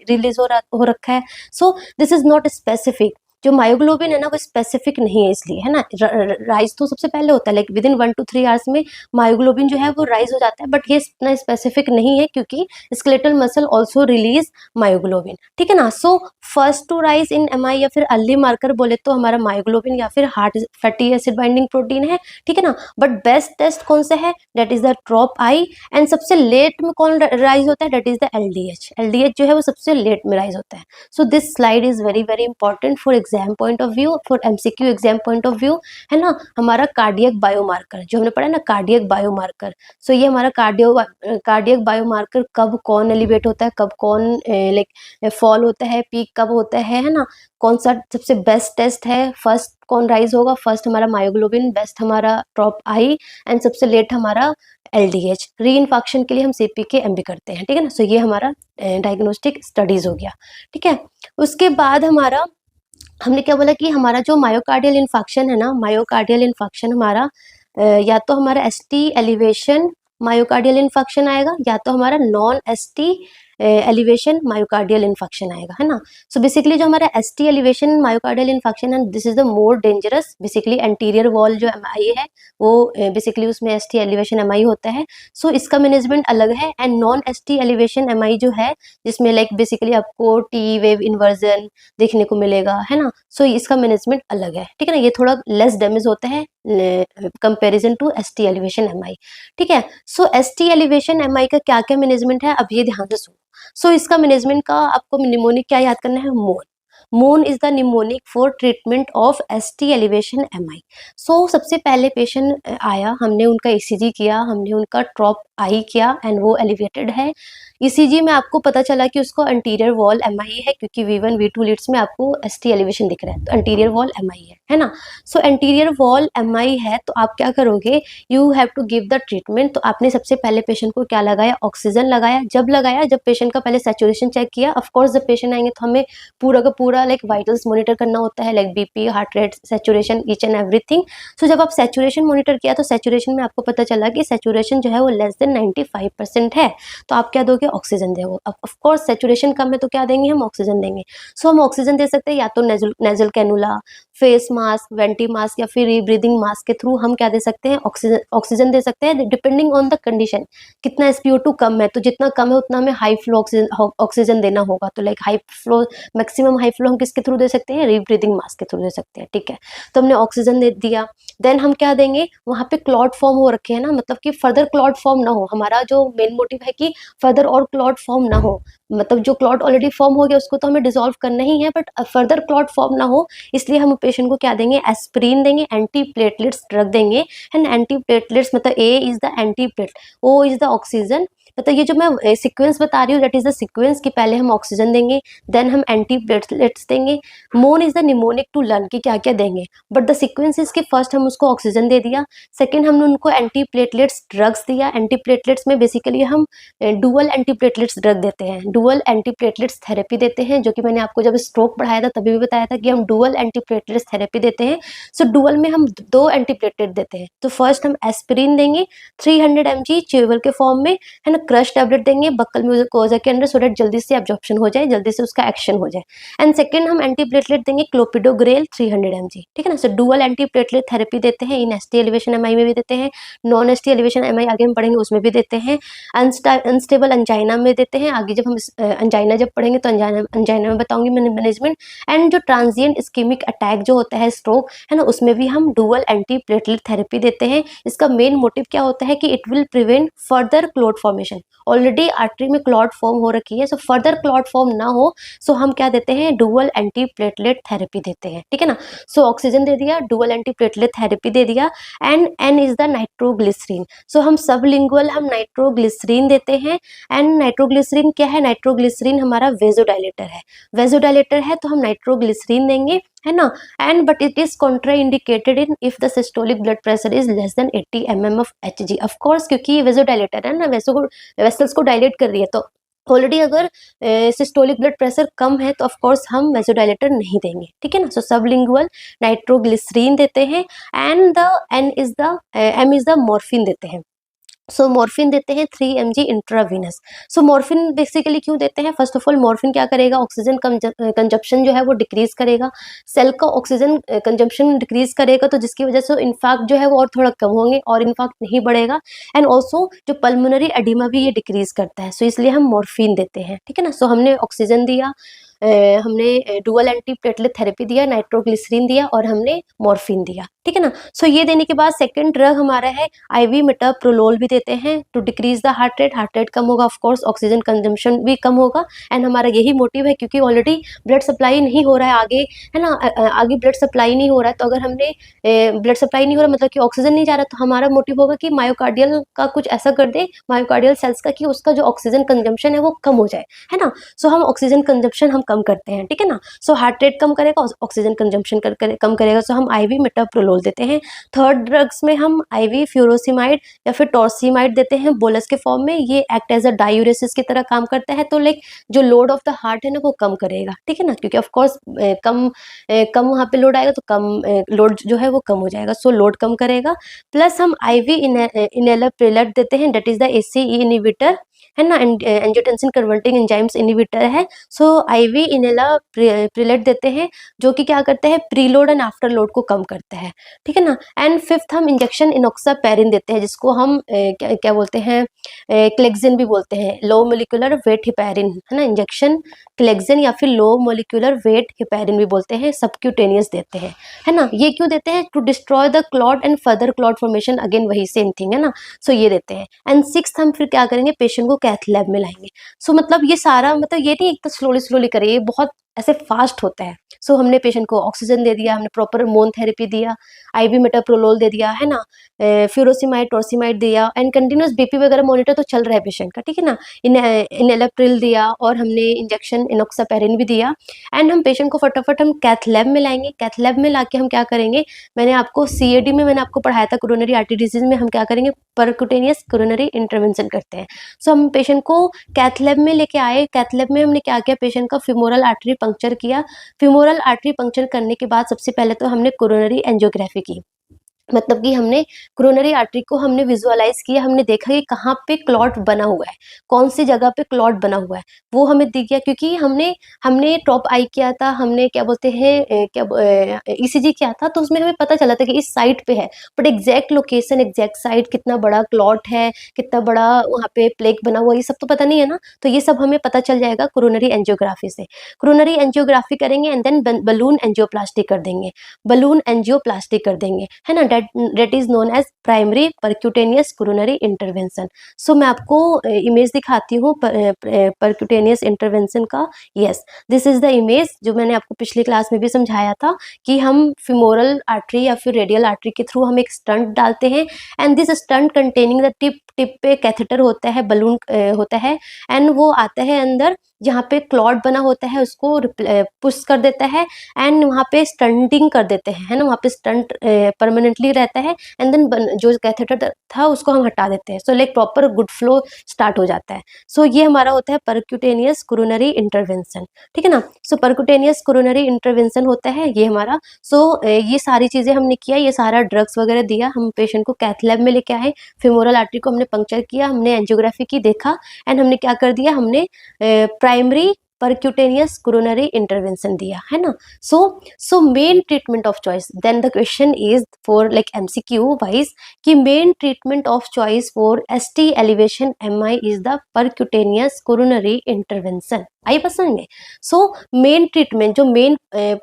रिलीज हो रखा है। So this is not specific, जो मायोग्लोबिन है ना वो स्पेसिफिक नहीं है इसलिए, है ना। राइज तो सबसे पहले होता है, like with in 1 to 3 hours में मायोग्लोबिन जो है वो राइज हो जाता है, बट ये इतना स्पेसिफिक नहीं है क्योंकि skeletal muscle also release myoglobin, ठीक है ना। So first to rise in MI या फिर अर्ली मार्कर बोले तो हमारा मायोग्लोबिन या फिर heart fatty acid binding protein है, ठीक है ना। बट बेस्ट टेस्ट कौन सा है, that is the trop I. And सबसे लेट में कौन राइज होता है, that is the LDH. LDH जो है वो सबसे लेट में राइज होता है। So this slide is very very important for exam point of view, for MCQ exam point of view, है ना। हमारा कार्डियक बायोमार्कर जो हमने पढ़ा है ना, कार्डियक बायोमार्कर। सो ये हमारा कार्डियक बायोमार्कर कब कौन एलिवेट होता है, कब कौन लाइक फॉल होता है, पीक कब होता है ना। कौन सा सबसे बेस्ट टेस्ट है, फर्स्ट कौन राइज होगा, फर्स्ट हमारा मायोग्लोबिन, बेस्ट हमारा ट्रॉप आई, एंड सबसे लेट हमारा एलडीएच। री इन्फेक्शन के लिए हम सीपीके एमबी करते हैं, ठीक है ना। सो ये हमारा डायग्नोस्टिक स्टडीज हो गया, ठीक है। उसके बाद हमारा हमने क्या बोला कि हमारा जो मायोकार्डियल इन्फेक्शन है ना, मायोकार्डियल इन्फेक्शन हमारा या तो हमारा एसटी एलिवेशन मायोकार्डियल इन्फेक्शन आएगा, या तो हमारा non ST elevation myocardial infection आएगा, है ना। सो बेसिकली जो हमारा एसटी एलिवेशन मायोकार्डियल इन्फेक्शन है, this is the more dangerous. Basically anterior wall जो एमआई है वो बेसिकली उसमें एसटी एलिवेशन एमआई होता है। सो इसका मैनेजमेंट अलग है। And non ST elevation MI जो है, जिसमें लाइक बेसिकली आपको टी वेव इन्वर्जन देखने को मिलेगा, है ना। सो इसका मैनेजमेंट अलग है, ठीक है ना। ये थोड़ा लेस डैमेज होता है comparison to ST elevation MI, ठीक है। सो एसटी एलिवेशन एमआई का क्या क्या मैनेजमेंट है, अब ये ध्यान से सुनो। सो इसका मैनेजमेंट का आपको निमोनिक क्या याद करना है, mon. Mon is the mnemonic for treatment of ST elevation MI. So सबसे पहले पेशेंट आया, हमने उनका ईसीजी किया, हमने उनका ट्रॉप आई किया, एंड वो एलिवेटेड है। ईसीजी में आपको पता चला कि उसको अंटीरियर वॉल एमआई है, क्योंकि V1 V2 लीड्स में आपको एसटी एलिवेशन दिख रहा है, तो अंटीरियर वॉल एमआई है ना। सो अंटीरियर वॉल एमआई है, तो आप क्या करोगे, you have to give the treatment. तो आपने सबसे पहले पेशेंट को क्या लगाया, ऑक्सीजन लगाया। जब पेशेंट का पहले सैचुरेशन चेक किया। ऑफकोर्स जब पेशेंट आएंगे तो हमें पूरा का पूरा लाइक वाइटल्स मॉनिटर करना होता है, like BP, heart rate, saturation, each and everything. So जब आप सैचुरेशन मॉनिटर किया तो सैचुरेशन में आपको पता चला कि सैचुरेशन जो है वो लेस देन 95% है, तो आप क्या दोगे, ऑक्सीजन दोगे। ऑफकोर्स सैचुरेशन कम है तो क्या देंगे, हम ऑक्सीजन देंगे। सो हम ऑक्सीजन दे सकते हैं या तो nasal cannula, face mask, vanity mask, या फिर रीब्रीदिंग मास्क के थ्रू हम क्या दे सकते हैं, ऑक्सीजन दे सकते हैं, डिपेंडिंग ऑन द कंडीशन। कितना SpO2 कम है, तो जितना कम है उतना हमें हाई फ्लो ऑक्सीजन देना होगा। तो like high flow, maximum high flow हम किसके थ्रू दे सकते हैं, रीब्रीदिंग मास्क के थ्रू दे सकते हैं, ठीक है। तो हमने ऑक्सीजन दे दिया। देन हम क्या देंगे, वहाँ पे क्लॉट फॉर्म हो रखे हैं ना, मतलब कि फर्दर क्लॉट फॉर्म ना हो। हमारा जो मेन मोटिव है कि फर्दर और क्लॉट फॉर्म ना हो, मतलब जो क्लॉट ऑलरेडी फॉर्म हो गया उसको तो हमें डिसॉल्व करना ही है, बट फर्दर क्लॉट फॉर्म ना हो, इसलिए हम पेशेंट को क्या देंगे, एस्पिरिन देंगे, एंटी प्लेटलेट्स ड्रग देंगे। एंड एंटी प्लेटलेट्स मतलब A is the anti plate, O is the oxygen. मतलब ये जो मैं सीक्वेंस बता रही हूँ, दैट इज द सीक्वेंस कि पहले हम ऑक्सीजन देंगे, देन हम एंटी प्लेटलेट्स देंगे। MON is the mnemonic to learn कि क्या क्या देंगे, बट द सीक्वेंस इज कि फर्स्ट हम उसको ऑक्सीजन दे दिया, सेकेंड हमने उनको एंटी प्लेटलेट्स ड्रग्स दिया। एंटी प्लेटलेट्स में बेसिकली हम डुअल एंटी प्लेटलेट्स ड्रग देते हैं, डुअल एंटी प्लेटलेट्स थेरेपी देते हैं, जो कि मैंने आपको जब स्ट्रोक पढ़ाया था तभी भी बताया था कि हम डुअल एंटी प्लेटलेट्स थेरेपी देते हैं। सो डुअल में हम 2 एंटी प्लेटलेट देते हैं। तो फर्स्ट हम एस्पिरिन देंगे 300 mg च्यूबल के फॉर्म में, है ना। क्रश टैबलेट देंगे बक्कल म्यूकोजा के अंदर, सो दैट जल्दी से एब्जॉर्प्शन हो जाए, जल्दी से उसका एक्शन हो जाए। एंड सेकेंड हम एंटी प्लेटलेट देंगे क्लोपिडोग्रेल 300 mg, ठीक है ना। सो डुअल एंटी प्लेटलेट थेरेपी देते हैं, इन एसटी एलिवेशन एमआई में भी देते हैं, नॉन एसटी एलिवेशन एमआई आगे हम पढ़ेंगे उसमें भी देते हैं, अनस्टेबल अंजाइना में देते हैं। आगे जब हम अंजाइना जब पढ़ेंगे तो अंजाइना में बताऊंगी मैंने मैनेजमेंट। एंड जो ट्रांजिएंट इस्कीमिक अटैक जो होता है, स्ट्रोक, है ना, उसमें भी हम डुअल एंटी प्लेटलेट थेरेपी देते हैं। इसका मेन मोटिव क्या होता है कि it will prevent further clot formation. Already artery में क्लॉट फॉर्म हो रखी है, सो फर्दर क्लॉट फॉर्म ना हो, सो हम क्या देते हैं, डुअल एंटी प्लेटलेट थेरेपी देते हैं, ठीक है ना। सो ऑक्सीजन दे दिया, डुअल एंटी प्लेटलेट थेरेपी दे दिया। And N is the nitroglycerin. So हम सबलिंगुअल हम नाइट्रोग्लिसरीन देते हैं। एंड नाइट्रोग्लिसरीन क्या है, नाइट्रोग्लिसरीन हमारा वेजोडाइलेटर है, वेजोडाइलेटर है तो हम नाइट्रोग्लिसरीन देंगे, है ना। And but it is contraindicated in if the systolic blood pressure is less than 80 mm of Hg। Of course क्योंकि ये वेजोडाइलेटर है ना, वेसल्स को डायलेट कर रही है, तो ऑलरेडी अगर सिस्टोलिक ब्लड प्रेशर कम है तो ऑफ कोर्स हम वेजोडाइलेटर नहीं देंगे, ठीक है ना। सो सबलिंगुअल नाइट्रोग्लिसरीन देते हैं। And the M is the morphine देते हैं। सो मॉर्फिन देते हैं 3 mg intravenous. So morphine basically क्यों देते हैं? फर्स्ट ऑफ ऑल मॉर्फिन क्या करेगा, ऑक्सीजन कंजप्शन जो है वो डिक्रीज करेगा, सेल का ऑक्सीजन कंजप्शन डिक्रीज करेगा, तो जिसकी वजह से इन्फैक्ट जो है वो और थोड़ा कम होंगे और इन्फैक्ट नहीं बढ़ेगा। एंड ऑल्सो जो पल्मोनरी एडिमा भी ये डिक्रीज करता है, सो इसलिए हम मॉर्फिन देते हैं, ठीक है ना। सो हमने ऑक्सीजन दिया, हमने डुअल एंटीप्लेटलेट थेरेपी दिया, नाइट्रोग्लिसरीन दिया और हमने मॉर्फिन दिया, ठीक है ना। सो ये देने के बाद सेकंड ड्रग हमारा है आईवी मेटाप्रोलोल भी देते हैं to decrease the heart rate कम होगा, ऑफ कोर्स ऑक्सीजन कंजम्पशन भी कम होगा। एंड हमारा यही मोटिव है, क्योंकि ऑलरेडी ब्लड सप्लाई नहीं हो रहा है आगे, है ना, आगे ब्लड सप्लाई नहीं हो रहा है, तो अगर हमने ब्लड सप्लाई नहीं हो रहा मतलब कि ऑक्सीजन नहीं जा रहा, तो हमारा मोटिव होगा कि मायोकार्डियल का कुछ ऐसा कर दे, मायोकार्डियल सेल्स का, कि उसका जो ऑक्सीजन कंजम्पशन है वो कम हो जाए, है ना। सो हम ऑक्सीजन कंजम्पशन हम कम करते हैं, ठीक है ना। सो हार्ट रेट कम करेगा, ऑक्सीजन कंजम्पशन कम करेगा, सो हम आईवी मेटाप्रोलोल देते हैं। थर्ड ड्रग्स में हम आईवी फ्यूरोसिमाइड या फिर टॉर्सिमाइड देते हैं बोलस के फॉर्म में। ये एक्ट एज अ डायूरेसिस की तरह काम करता है, तो लाइक जो लोड ऑफ द हार्ट है ना वो कम करेगा, ठीक है ना, क्योंकि ऑफ कोर्स कम वहाँ पे लोड आएगा तो कम लोड जो है वो कम हो जाएगा, सो लोड कम करेगा। प्लस हम आईवी इनहेलर प्रेलेट देते हैं, that is the ACE inhibitor, है ना, एंजियोटेंसिन कन्वर्टिंग एंजाइम्स इनहिबिटर है। सो आईवी इनेला प्रिलेट देते हैं, जो कि क्या करते हैं, प्रीलोड एंड आफ्टर लोड को कम करता है, ठीक है ना। एंड फिफ्थ हम इंजेक्शन इनोक्सापैरिन देते हैं, जिसको हम क्या बोलते हैं, क्लेक्सिन भी बोलते हैं, लो मोलिकुलर वेट हिपैरिन, है ना, इंजेक्शन क्लेक्सिन या फिर लो मोलिकुलर वेट हिपैरिन भी बोलते हैं, सबक्यूटेनियस देते हैं, है ना। ये क्यों देते हैं? To destroy the clot and further clot formation, again वही सेम थिंग है ना। सो ये देते हैं। एंड सिक्स्थ हम फिर क्या करेंगे, पेशेंट को कैथ लैब में लाएंगे। सो मतलब ये सारा, मतलब ये नहीं एकदम स्लोली स्लोली करें, ये बहुत ऐसे फास्ट होता है। सो हमने पेशेंट को ऑक्सीजन दे दिया, हमने प्रॉपर मोन थेरेपी दिया, आईवी मेटाप्रोलोल दे दिया, है ना, फ्यूरोसिमाइड टॉर्सिमाइड दिया, एंड कंटिन्यूस बीपी वगैरह मॉनिटर तो चल रहा है पेशेंट का, ठीक है ना। इनेलेप्रिल दिया और हमने इंजेक्शन इनोक्सापैरिन भी दिया। एंड हम पेशेंट को फटाफट हम कैथ लैब में लाएंगे। कैथ लैब में लाके हम क्या करेंगे, मैंने आपको सीएडी में मैंने आपको पढ़ाया था, कोरोनरी आर्टरी डिजीज में हम क्या करेंगे, परक्यूटेनियस कोरोनरी इंटरवेंशन करते हैं। सो हम पेशेंट को कैथ लैब में लेके आए। कैथ लैब में हमने क्या किया, पेशेंट का फिमोरल आर्टरी पंक्चर किया। फिमोरल आर्टरी पंक्चर करने के बाद सबसे पहले तो हमने कोरोनरी एंजियोग्राफी की, मतलब कि हमने कोरोनरी आर्टरी को हमने विजुअलाइज किया, हमने देखा कि कहाँ पे क्लॉट बना हुआ है, कौन सी जगह पे क्लॉट बना हुआ है, वो हमें दिख गया, क्योंकि हमने हमने टॉप आई किया था, हमने क्या बोलते हैं ईसीजी किया था, तो उसमें हमें पता चला था कि इस साइट पे है, but exact location, exact site, कितना बड़ा क्लॉट है, कितना बड़ा वहाँ पे प्लेग बना हुआ है, ये सब तो पता नहीं है ना। तो ये सब हमें पता चल जाएगा कोरोनरी एंजियोग्राफी से। कोरोनरी एंजियोग्राफी करेंगे एंड देन बलून एंजियोप्लास्टी कर देंगे, बलून एंजियोप्लास्टी कर देंगे, है ना। that is known as primary percutaneous coronary intervention। सो मैं आपको इमेज दिखाती हूँ परक्यूटेनियस इंटरवेंशन का। Yes, this is the image जो मैंने आपको पिछली क्लास में भी समझाया था, कि हम फिमोरल आर्टरी या फिर रेडियल आर्टरी के थ्रू हम एक स्टंट डालते हैं, and this stunt containing the tip पे कैथेटर होता है, बलून होता है, एंड वो आता है अंदर, जहाँ पे क्लॉट बना होता है उसको पुश कर देता है, एंड वहाँ पे स्टंटिंग कर देते हैं, है ना, वहाँ पे स्टंट परमानेंटली रहता है, एंड देन जो कैथेटर था उसको हम हटा देते हैं, so like proper good flow start हो जाता है। सो ये हमारा होता है परक्यूटेनियस कोरोनरी इंटरवेंशन, ठीक है ना। सो परक्यूटेनियस कोरोनरी इंटरवेंशन होता है ये हमारा। सो ये सारी चीजें हमने किया, ये सारा ड्रग्स वगैरह दिया, हम पेशेंट को कैथ लैब में लेके आए, फिमोरल आर्टरी को हमने पंक्चर किया, हमने एंजियोग्राफी की, देखा, एंड हमने क्या कर दिया, हमने प्राइमरी परक्यूटेनियस कोरोनरी इंटरवेंशन दिया, है ना। So main treatment of choice, then the question is for like MCQ wise, कि main treatment of choice for ST elevation MI is the percutaneous coronary intervention. आई पसंद में। सो मेन ट्रीटमेंट,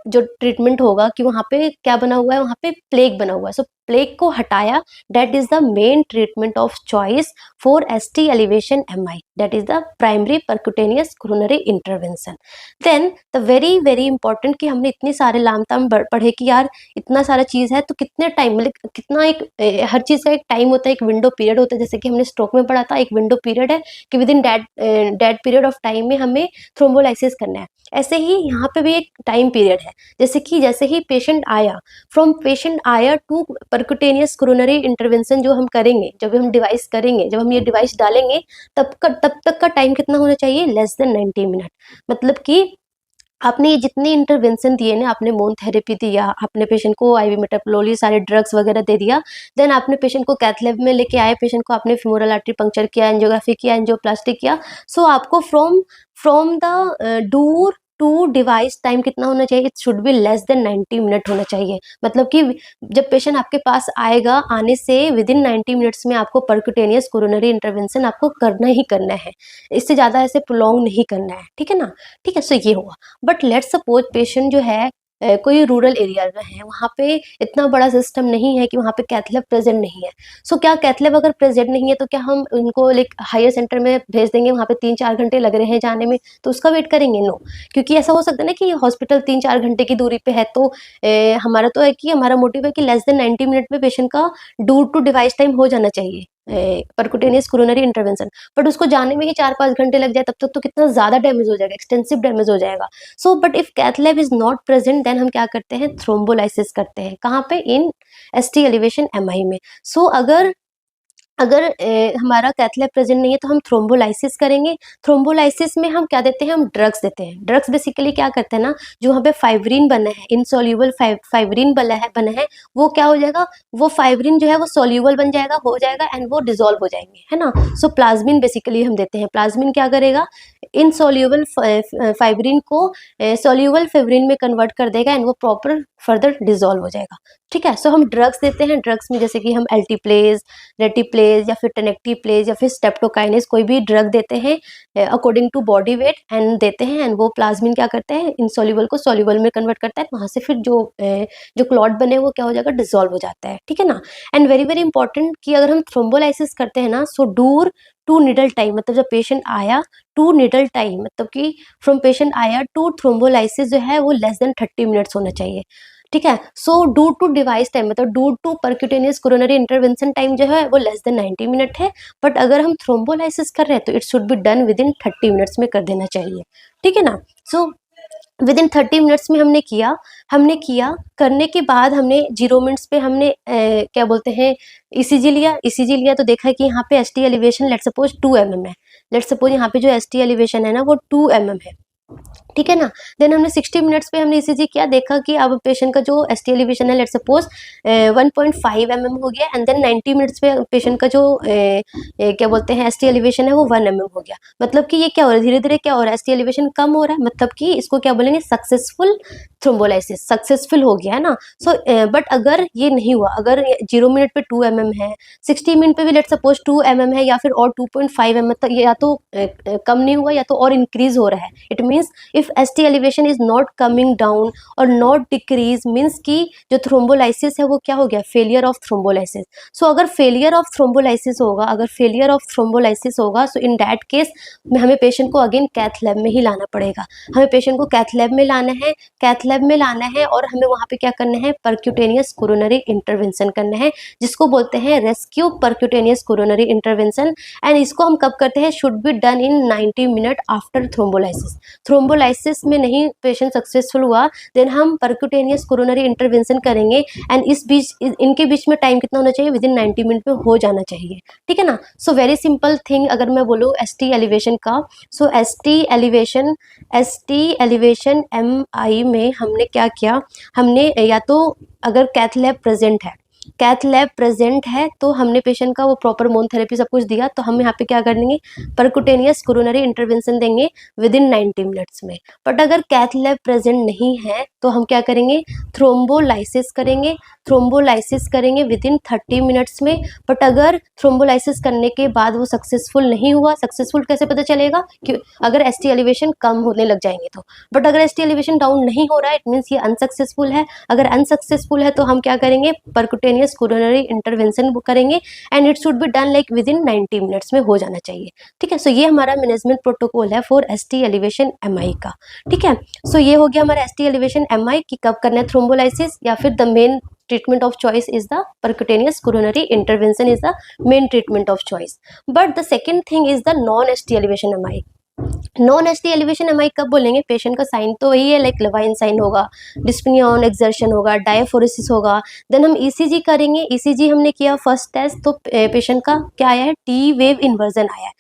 जो treatment होगा, कि वहाँ पे क्या बना हुआ है, वहाँ पे प्लेग बना हुआ है, सो प्लेग को हटाया, that is the main treatment of choice for ST elevation MI, that is the primary percutaneous coronary intervention. Then the very very important, कि हमने इतनी सारे लाम ताम पढ़े कि यार इतना सारा चीज है, तो कितने टाइम, मतलब कितना एक हर चीज का एक टाइम होता है, एक विंडो पीरियड होता है, जैसे कि हमने स्ट्रोक में पढ़ा था, एक विंडो पीरियड है कि within that period of time में हमें थ्रोम्बोलाइसिस करना है। ऐसे ही यहाँ पे भी एक टाइम पीरियड है, जैसे ही पेशेंट आया, फ्रॉम पेशेंट आया टू परक्यूटेनियस कोरोनरी इंटरवेंशन जो हम करेंगे, जब हम डिवाइस करेंगे, जब हम ये डिवाइस डालेंगे, तब तक का टाइम कितना होना चाहिए, लेस देन 90 मिनट। मतलब कि आपने ये जितने इंटरवेंशन दिए ना, आपने मोन थेरेपी दिया, आपने पेशेंट को आईवी मेटाप्लोली सारे ड्रग्स वगैरह दे दिया, देन आपने पेशेंट को कैथ लैब में लेके आए, पेशेंट को आपने फीमोरल आर्टरी पंक्चर किया, एंजियोग्राफी किया, एंजियोप्लास्टी किया। सो आपको from the door to device time कितना होना चाहिए? It should be less than 90 minute होना चाहिए। मतलब कि जब पेशेंट आपके पास आएगा, आने से विद इन 90 मिनट्स में आपको परक्यूटेनियस कोरोनरी इंटरवेंशन आपको करना ही करना है, इससे ज़्यादा ऐसे प्रोलॉन्ग नहीं करना है, ठीक है ना? ठीक है, सो ये हुआ। बट लेट्स सपोज पेशेंट जो है कोई रूरल एरिया में है, वहाँ पे इतना बड़ा सिस्टम नहीं है कि वहाँ पे कैथ लैब प्रेजेंट नहीं है। सो क्या कैथ लैब अगर प्रेजेंट नहीं है तो क्या हम उनको लाइक हायर सेंटर में भेज देंगे? वहाँ पे 3-4 घंटे लग रहे हैं जाने में, तो उसका वेट करेंगे? नो, क्योंकि ऐसा हो सकता है ना कि हॉस्पिटल 3-4 घंटे की दूरी पे है, तो हमारा तो है कि हमारा मोटिव है कि लेस देन 90 मिनट में पेशेंट का डूर टू डिवाइस टाइम हो जाना चाहिए परक्यूटेनियस कोरोनरी इंटरवेंशन। बट उसको जाने में ही 4-5 घंटे लग जाए, तब तक तो कितना ज़्यादा डैमेज हो जाएगा, एक्सटेंसिव डैमेज हो जाएगा। So but if cath lab is not present, then हम क्या करते हैं? थ्रोम्बोलाइसिस करते हैं। कहाँ पे? इन एसटी एलिवेशन एमआई में। सो अगर अगर हमारा कैथ लैब प्रेजेंट नहीं है तो हम थ्रोम्बोलाइसिस करेंगे। थ्रोम्बोलाइसिस में हम क्या देते हैं? हम ड्रग्स देते हैं। ड्रग्स बेसिकली क्या करते हैं ना, जो वहाँ पे फाइब्रिन बना है, इनसोल्यूबल फाइब्रिन बना है, वो क्या हो जाएगा? वो फाइब्रिन जो है वो सोल्यूबल बन जाएगा, हो जाएगा, एंड वो डिजोल्व हो जाएंगे, है ना? सो प्लाज्मिन बेसिकली हम देते हैं। प्लाज्मिन क्या करेगा? इनसोल्यूबल फाइब्रिन को सोल्यूबल फाइब्रिन में कन्वर्ट कर देगा, एंड वो प्रॉपर फर्दर डिजोल्व हो जाएगा, ठीक है? सो हम ड्रग्स देते हैं। ड्रग्स में जैसे कि हम एल्टीप्लेज, रेटिप्लेज या फिर टेनेक्टिप्लेज या फिर स्टेप्टोकाइनेस, कोई भी ड्रग देते हैं according to body weight and देते हैं, एंड वो प्लाज्मिन क्या करते हैं? इनसोल्यूबल को सोल्यूबल में कन्वर्ट करता है, वहाँ से फिर जो क्लॉट बने वो क्या हो जाएगा? डिसॉल्व हो जाता है, ठीक है ना? एंड वेरी वेरी इंपॉर्टेंट कि अगर हम थ्रोम्बोलाइसिस करते हैं ना, सो डूर टू निडल टाइम, मतलब जब पेशेंट आया टू निडल टाइम, मतलब कि फ्रॉम पेशेंट आया टू थ्रोम्बोलाइसिस जो है वो लेस देन 30 मिनट्स होना चाहिए, ठीक है? So door to device time, मतलब door to percutaneous coronary intervention time जो है वो लेस देन 90 मिनट है। बट अगर हम थ्रोम्बोलाइसिस कर रहे हैं तो it should be done within 30 मिनट्स में कर देना चाहिए, ठीक है ना? सो विद इन 30 मिनट्स में हमने किया करने के बाद हमने 0 मिनट्स पे हमने क्या बोलते हैं, ईसीजी लिया तो देखा कि यहाँ पे ST elevation let's suppose 2 mm है। लेट्स सपोज यहाँ पे जो एसटी एलिवेशन है ना वो 2 mm है, ठीक है ना? देन हमने 60 मिनट्स पे हमने ईसीजी किया, देखा कि अब पेशेंट का जो एसटी एलिवेशन है लेट्स सपोज 1.5 mm हो गया, एंड देन 90 मिनट्स पे पेशेंट का जो क्या बोलते हैं एसटी एलिवेशन है वो 1 mm हो गया। मतलब कि ये क्या हो रहा है? धीरे धीरे क्या हो रहा है? एसटी एलिवेशन कम हो रहा है, मतलब कि इसको क्या बोलेंगे? सक्सेसफुल थ्रोम्बोलाइसिस, सक्सेसफुल हो गया है ना? सो बट अगर ये नहीं हुआ, अगर 0 मिनट पे 2 mm है, 60 मिनट पे भी लेट्स सपोज 2 mm है, या फिर और 2.5 mm तक, या तो कम नहीं हुआ या तो और इंक्रीज हो रहा है, it means if ST elevation is not coming down और नॉट डिक्रीज, मीन्स कि जो थ्रोम्बोलाइसिस है वो क्या हो गया? Failure of thrombolysis. सो अगर फेलियर ऑफ थ्रोम्बोलाइसिस होगा, सो इन दैट केस हमें पेशेंट को अगेन कैथ लैब में ही लाना पड़ेगा। हमें पेशेंट को कैथ लैब में लाना है, और हमें वहाँ पे क्या करना है? परक्यूटेनियस कोरोनरी इंटरवेंशन करना है, जिसको बोलते हैं rescue percutaneous coronary intervention. And इसको हम कब करते हैं? Should be done in 90 minute after thrombolysis. Thrombolysis में नहीं पेशेंट सक्सेसफुल हुआ, देन हम परक्यूटेनियस कोरोनरी इंटरवेंशन करेंगे, एंड इनके बीच में टाइम कितना होना चाहिए? विद इन 90 मिनट में हो जाना चाहिए, ठीक है ना? सो वेरी सिंपल थिंग अगर मैं बोलूँ एसटी एलिवेशन का, सो एसटी एलिवेशन एमआई में हमने क्या किया? हमने या तो अगर कैथ लैब प्रेजेंट है तो हमने पेशेंट का वो प्रॉपर मोन थेरेपी सब कुछ दिया, तो हम यहाँ पे क्या करेंगे? परक्यूटेनियस कोरोनरी इंटरवेंशन देंगे विद इन 90 मिनट्स में। बट अगर कैथ लैब प्रेजेंट नहीं है तो हम क्या करेंगे? थ्रोम्बोलाइसिस करेंगे विद इन 30 मिनट्स में। बट अगर थ्रोम्बोलाइसिस करने के बाद वो सक्सेसफुल नहीं हुआ, सक्सेसफुल कैसे पता चलेगा? कि अगर एसटी एलिवेशन कम होने लग जाएंगे तो। बट अगर एसटी एलिवेशन डाउन नहीं हो रहा है, इट मीन्स ये अनसक्सेसफुल है। अगर अनसक्सेसफुल है तो हम क्या करेंगे? परक्यूटेनियस कोरोनरी इंटरवेंशन करेंगे, and it should be done like with in 90 minutes में हो जाना चाहिए, ठीक है? सो ये हमारा मैनेजमेंट प्रोटोकॉल है फॉर एसटी एलिवेशन एमआई का, ठीक है? सो ये हो गया हमारा एसटी एलिवेशन एमआई कि कब करना है थ्रोम्बोलाइसिस, या फिर the main treatment of choice is the percutaneous coronary intervention is the main treatment of choice. But the second thing is the non ST elevation MI. Non ST elevation MI कब बोलेंगे? Patient का sign तो वही है, like लवाइन sign होगा, dyspnoea on exertion होगा, diaphoresis होगा। Then हम ईसीजी करेंगे। ईसीजी हमने किया फर्स्ट टेस्ट, तो पेशेंट का क्या आया है? टी वेव इन्वर्जन आया है।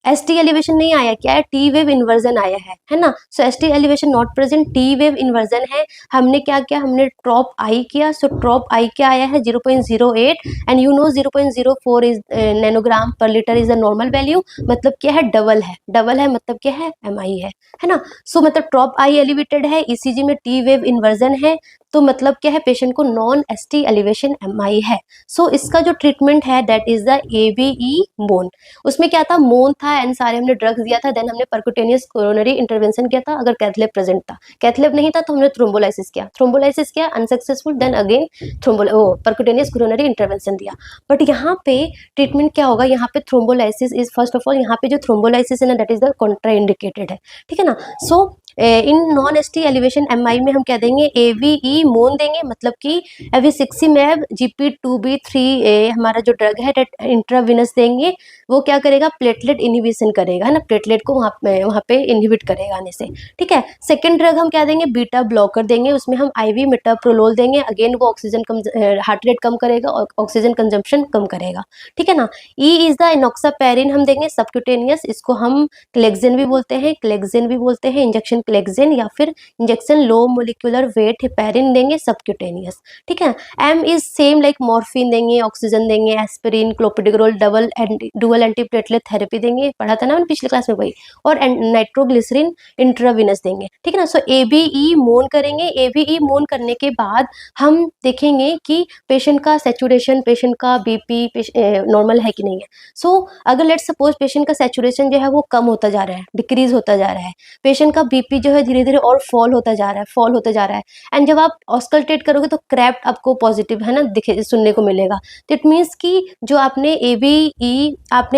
एस टी एलिवेशन नहीं आया, क्या है, टी वेव इन्वर्जन आया है ना। So S T elevation not present, T wave inversion है। हमने क्या किया, हमने ट्रॉप आई किया। सो ट्रॉप आई क्या आया है 0.08 and you know 0.04 is nanogram पर litre is the normal value. मतलब क्या है, डबल है, डबल है मतलब क्या है, एम आई है ना। सो मतलब ट्रॉप आई एलिवेटेड है, ईसीजी में टी वेव इन्वर्जन है, तो मतलब क्या है, पेशेंट को non S T elevation M I है। सो इसका जो ट्रीटमेंट है दैट इज द एवीई मोन। उसमें क्या था, मोन था एंड सारे हमने ड्रग्स दिया था, देन हमने परक्यूटेनियस कोरोनरी इंटरवेंशन किया था अगर कैथलेब प्रेजेंट था। कैथलेब नहीं था तो हमने थ्रोम्बोलाइसिस किया, थ्रोम्बोलाइसिस किया unsuccessful, then again percutaneous coronary intervention दिया। बट यहाँ पे ट्रीटमेंट क्या होगा, यहाँ पे thrombolysis is first of all, यहाँ पे जो थ्रोम्बोलाइसिस है ना दैट इज द कॉन्ट्राइंडिकेटेड है, ठीक है ना। So in non S T elevation M I में हम क्या देंगे, एवीई मोन देंगे, मतलब कि एविसिक्सिमैब GP2B3 हमारा जो ड्रग है इंट्राविनस देंगे। वो क्या करेगा, प्लेटलेट इनहिबिशन करेगा, है ना, प्लेटलेट को वहाँ पे इनहिबिट करेगा आने से, ठीक है। सेकेंड ड्रग हम क्या देंगे, बीटा ब्लॉकर देंगे, उसमें हम IV मेटाप्रोलोल देंगे, अगेन वो ऑक्सीजन कम, हार्ट रेट कम करेगा और ऑक्सीजन कंजम्पशन कम करेगा, ठीक है ना। ई इज द इनॉक्सापैरिन हम देंगे सबक्यूटेनियस, इसको हम क्लेक्सेन भी बोलते हैं, क्लेक्सेन भी बोलते हैं, इंजेक्शन क्लेक्सेन या फिर injection low molecular weight heparin देंगे सबक्यूटेनियस, ठीक है। M is same like morphine देंगे, ऑक्सीजन देंगे, aspirin, clopidogrel, dual antiplatelet therapy देंगे, पढ़ा था ना मैंने पिछले क्लास में वही, और नाइट्रोग्लिसरीन इंट्राविनस देंगे, ठीक है ना। सो एबीई मोन करेंगे, एबीई मोन करने के बाद हम देखेंगे कि पेशेंट का सैचुरेशन, पेशेंट का बीपी नॉर्मल है कि नहीं है। सो अगर लेट्स सपोज पेशेंट का सैचुरेशन जो है वो कम होता जा रहा है, डिक्रीज होता जा रहा है, पेशेंट का बीपी जो है धीरे धीरे और फॉल होता जा रहा है, फॉल होता जा रहा है, एंड जब आप ऑस्कल्टेट करोगे तो क्रैप्ट आपको पॉजिटिव है ना दिखे, सुनने को मिलेगा। तो इट मीन्स कि जो आपने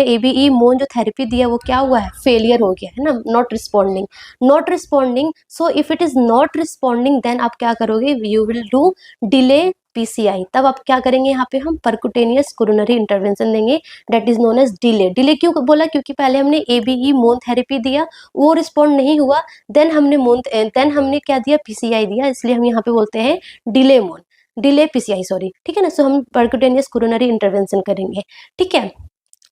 एबीई मोन जो थेरेपी दिया वो क्या हुआ है, फेलियर हो गया है ना, not responding, not responding. So if it is not responding then आप क्या करोगे, you will do delay PCI। तब आप क्या करेंगे, यहाँ पे हम परक्यूटेनियस कोरोनरी इंटरवेंशन देंगे, that is known as delay. Delay क्यों बोला, क्योंकि पहले हमने एबीई मोन थेरेपी दिया, वो रिस्पॉन्ड नहीं हुआ, देन हमने क्या दिया, PCI दिया, इसलिए हम यहाँ पे बोलते हैं डिले मोन, डिले PCI, सॉरी, ठीक है ना। सो हम परक्यूटेनियस कोरोनरी इंटरवेंशन करेंगे, ठीक है।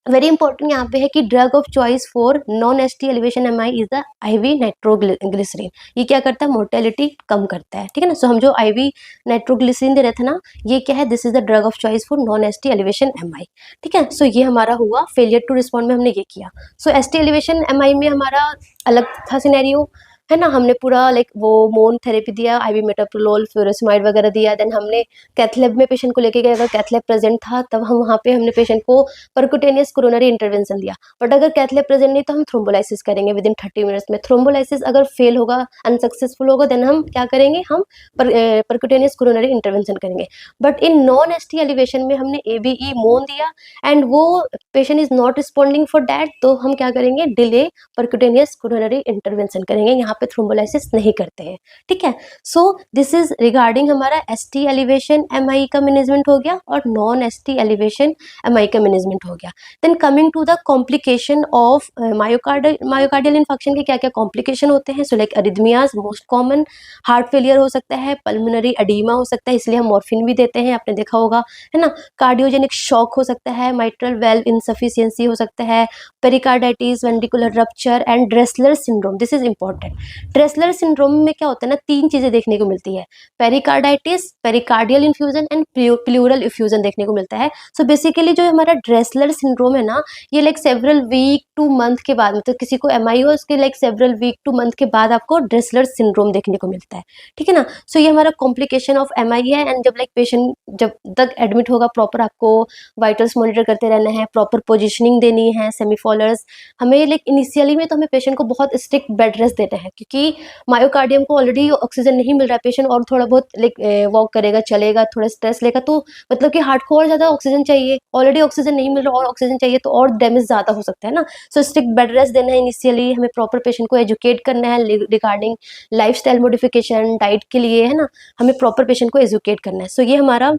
वेरी इंपॉर्टेंट यहाँ पे है कि drug of choice for non S T elevation M I is the IV nitroglycerin. ये क्या करता है, मोर्टेलिटी कम करता है, ठीक है ना। सो हम जो IV नाइट्रोग्लिसरीन दे रहे थे ना, ये क्या है, this is the drug of choice for non S T elevation M I, ठीक है। सो ये हमारा हुआ फेलियर टू रिस्पॉन्ड में हमने ये किया। सो S T elevation M I में हमारा अलग था सिनेरियो, है ना। हमने पूरा लाइक वो मोन थेरेपी दिया, IV मेटाप्रोलोल, फ्यूरोसमाइड वगैरह दिया, देन हमने कैथलेब में पेशेंट को लेके गए, अगर कैथलेब प्रेजेंट था तब हम वहाँ पे हमने पेशेंट को परक्यूटेनियस कोरोनरी इंटरवेंशन दिया। बट अगर कैथलेब प्रेजेंट नहीं तो हम थ्रोम्बोलाइसिस करेंगे विद इन 30 मिनट्स में। थ्रोम्बोलाइसिस अगर फेल होगा, अनसक्सेसफुल होगा, देन हम क्या करेंगे, हम परक्यूटेनियस कोरोनरी इंटरवेंशन करेंगे। But in non S T elevation में हमने एबीई मोन दिया एंड वो patient is not responding for that, तो हम क्या करेंगे, डिले परक्यूटेनियस कोरोनरी इंटरवेंशन करेंगे, यहाँ पे थ्रोम्बोलाइसिस नहीं करते हैं, ठीक है। सो दिस इज रिगार्डिंग हमारा एसटी एलिवेशन एमआई का मैनेजमेंट हो गया और नॉन एसटी एलिवेशन एमआई का मैनेजमेंट हो गया। Then coming to the complication of myocardial infection के क्या क्या कॉम्प्लिकेशन होते हैं। So like arrhythmias most common, heart failure हो सकता है, पल्मोनरी एडीमा हो सकता है, इसलिए हम मॉर्फिन भी देते हैं, आपने देखा होगा, है ना। कार्डियोजेनिक शॉक हो सकता है, माइट्रल वेल्व इनसफिशियंसी हो सकता है, pericarditis, ventricular rupture and Dressler syndrome. This is important. Dressler syndrome में क्या होता है ना, तीन चीजें देखने को मिलती है, pericarditis, pericardial infusion and pleural infusion देखने को मिलता है। सो बेसिकली जो हमारा ड्रेसलर सिंड्रोम है ना, ये like several week to month के बाद, मतलब किसी को एमआई हो उसके like several week to month के बाद आपको ड्रेसलर सिंड्रोम देखने को मिलता है, ठीक है ना। सो ये हमारा कॉम्प्लिकेशन ऑफ एमआई है। एंड जब लाइक पेशेंट जब तक एडमिट होगा, प्रॉपर आपको वाइटल्स मॉनिटर करते रहना है, प्रॉपर पोजिशनिंग देनी है, सेमीफॉलर्स, हमें लाइक इनिशियली में तो हमें पेशेंट को बहुत स्ट्रिक्ट बेड रेस्ट देते हैं, क्योंकि मायोकार्डियम को ऑलरेडी ऑक्सीजन नहीं मिल रहा है, पेशेंट और थोड़ा बहुत लाइक वॉक करेगा, चलेगा, थोड़ा स्ट्रेस लेगा, तो मतलब कि हार्ट को और ज्यादा ऑक्सीजन चाहिए, ऑलरेडी ऑक्सीजन नहीं मिल रहा और ऑक्सीजन चाहिए तो और डैमेज ज्यादा हो सकता है ना। सो स्ट्रिक्ट बेड रेस्ट देना है इनिशियली, हमें प्रॉपर पेशेंट को एजुकेट करना है रिगार्डिंग लाइफस्टाइल मॉडिफिकेशन, डाइट के लिए, है ना, हमें प्रॉपर पेशेंट को एजुकेट करना है। सो ये हमारा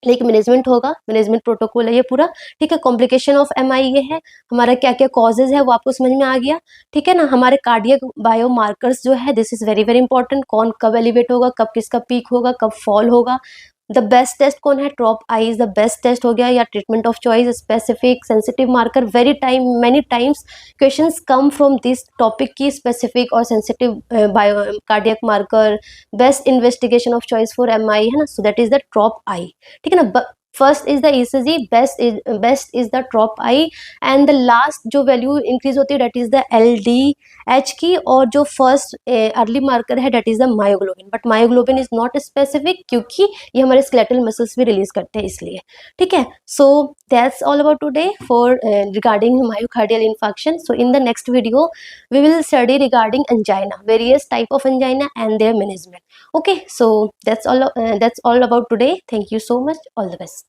लाइक मैनेजमेंट होगा, मैनेजमेंट प्रोटोकॉल है ये पूरा, ठीक है। कॉम्प्लिकेशन ऑफ एमआई ये है, हमारा क्या क्या कॉजेज है वो आपको समझ में आ गया, ठीक है ना। हमारे कार्डियक बायोमार्कर्स जो है, this is very very important, कौन कब एलिवेट होगा, कब किसका पीक होगा, कब फॉल होगा, द बेस्ट टेस्ट कौन है, trop I is the best test हो गया, या treatment of choice, specific, sensitive marker, very time many times questions come from this topic की स्पेसिफिक और sensitive bio cardiac marker, best investigation of choice for M I है ना, so that is the trop I, ठीक है ना। First is the ECG, best is the trop I, and the last जो value increase होती है that is the L D H की, और जो फर्स्ट अर्ली मार्कर है that is the myoglobin, but myoglobin is not specific क्योंकि ये हमारे स्केलेटल मसल्स भी रिलीज करते हैं इसलिए, ठीक है। So that's all about today for regarding myocardial infection. So in the next video we will study regarding angina, various type of angina and their management. Okay, so that's all about today. Thank you so much. All the best.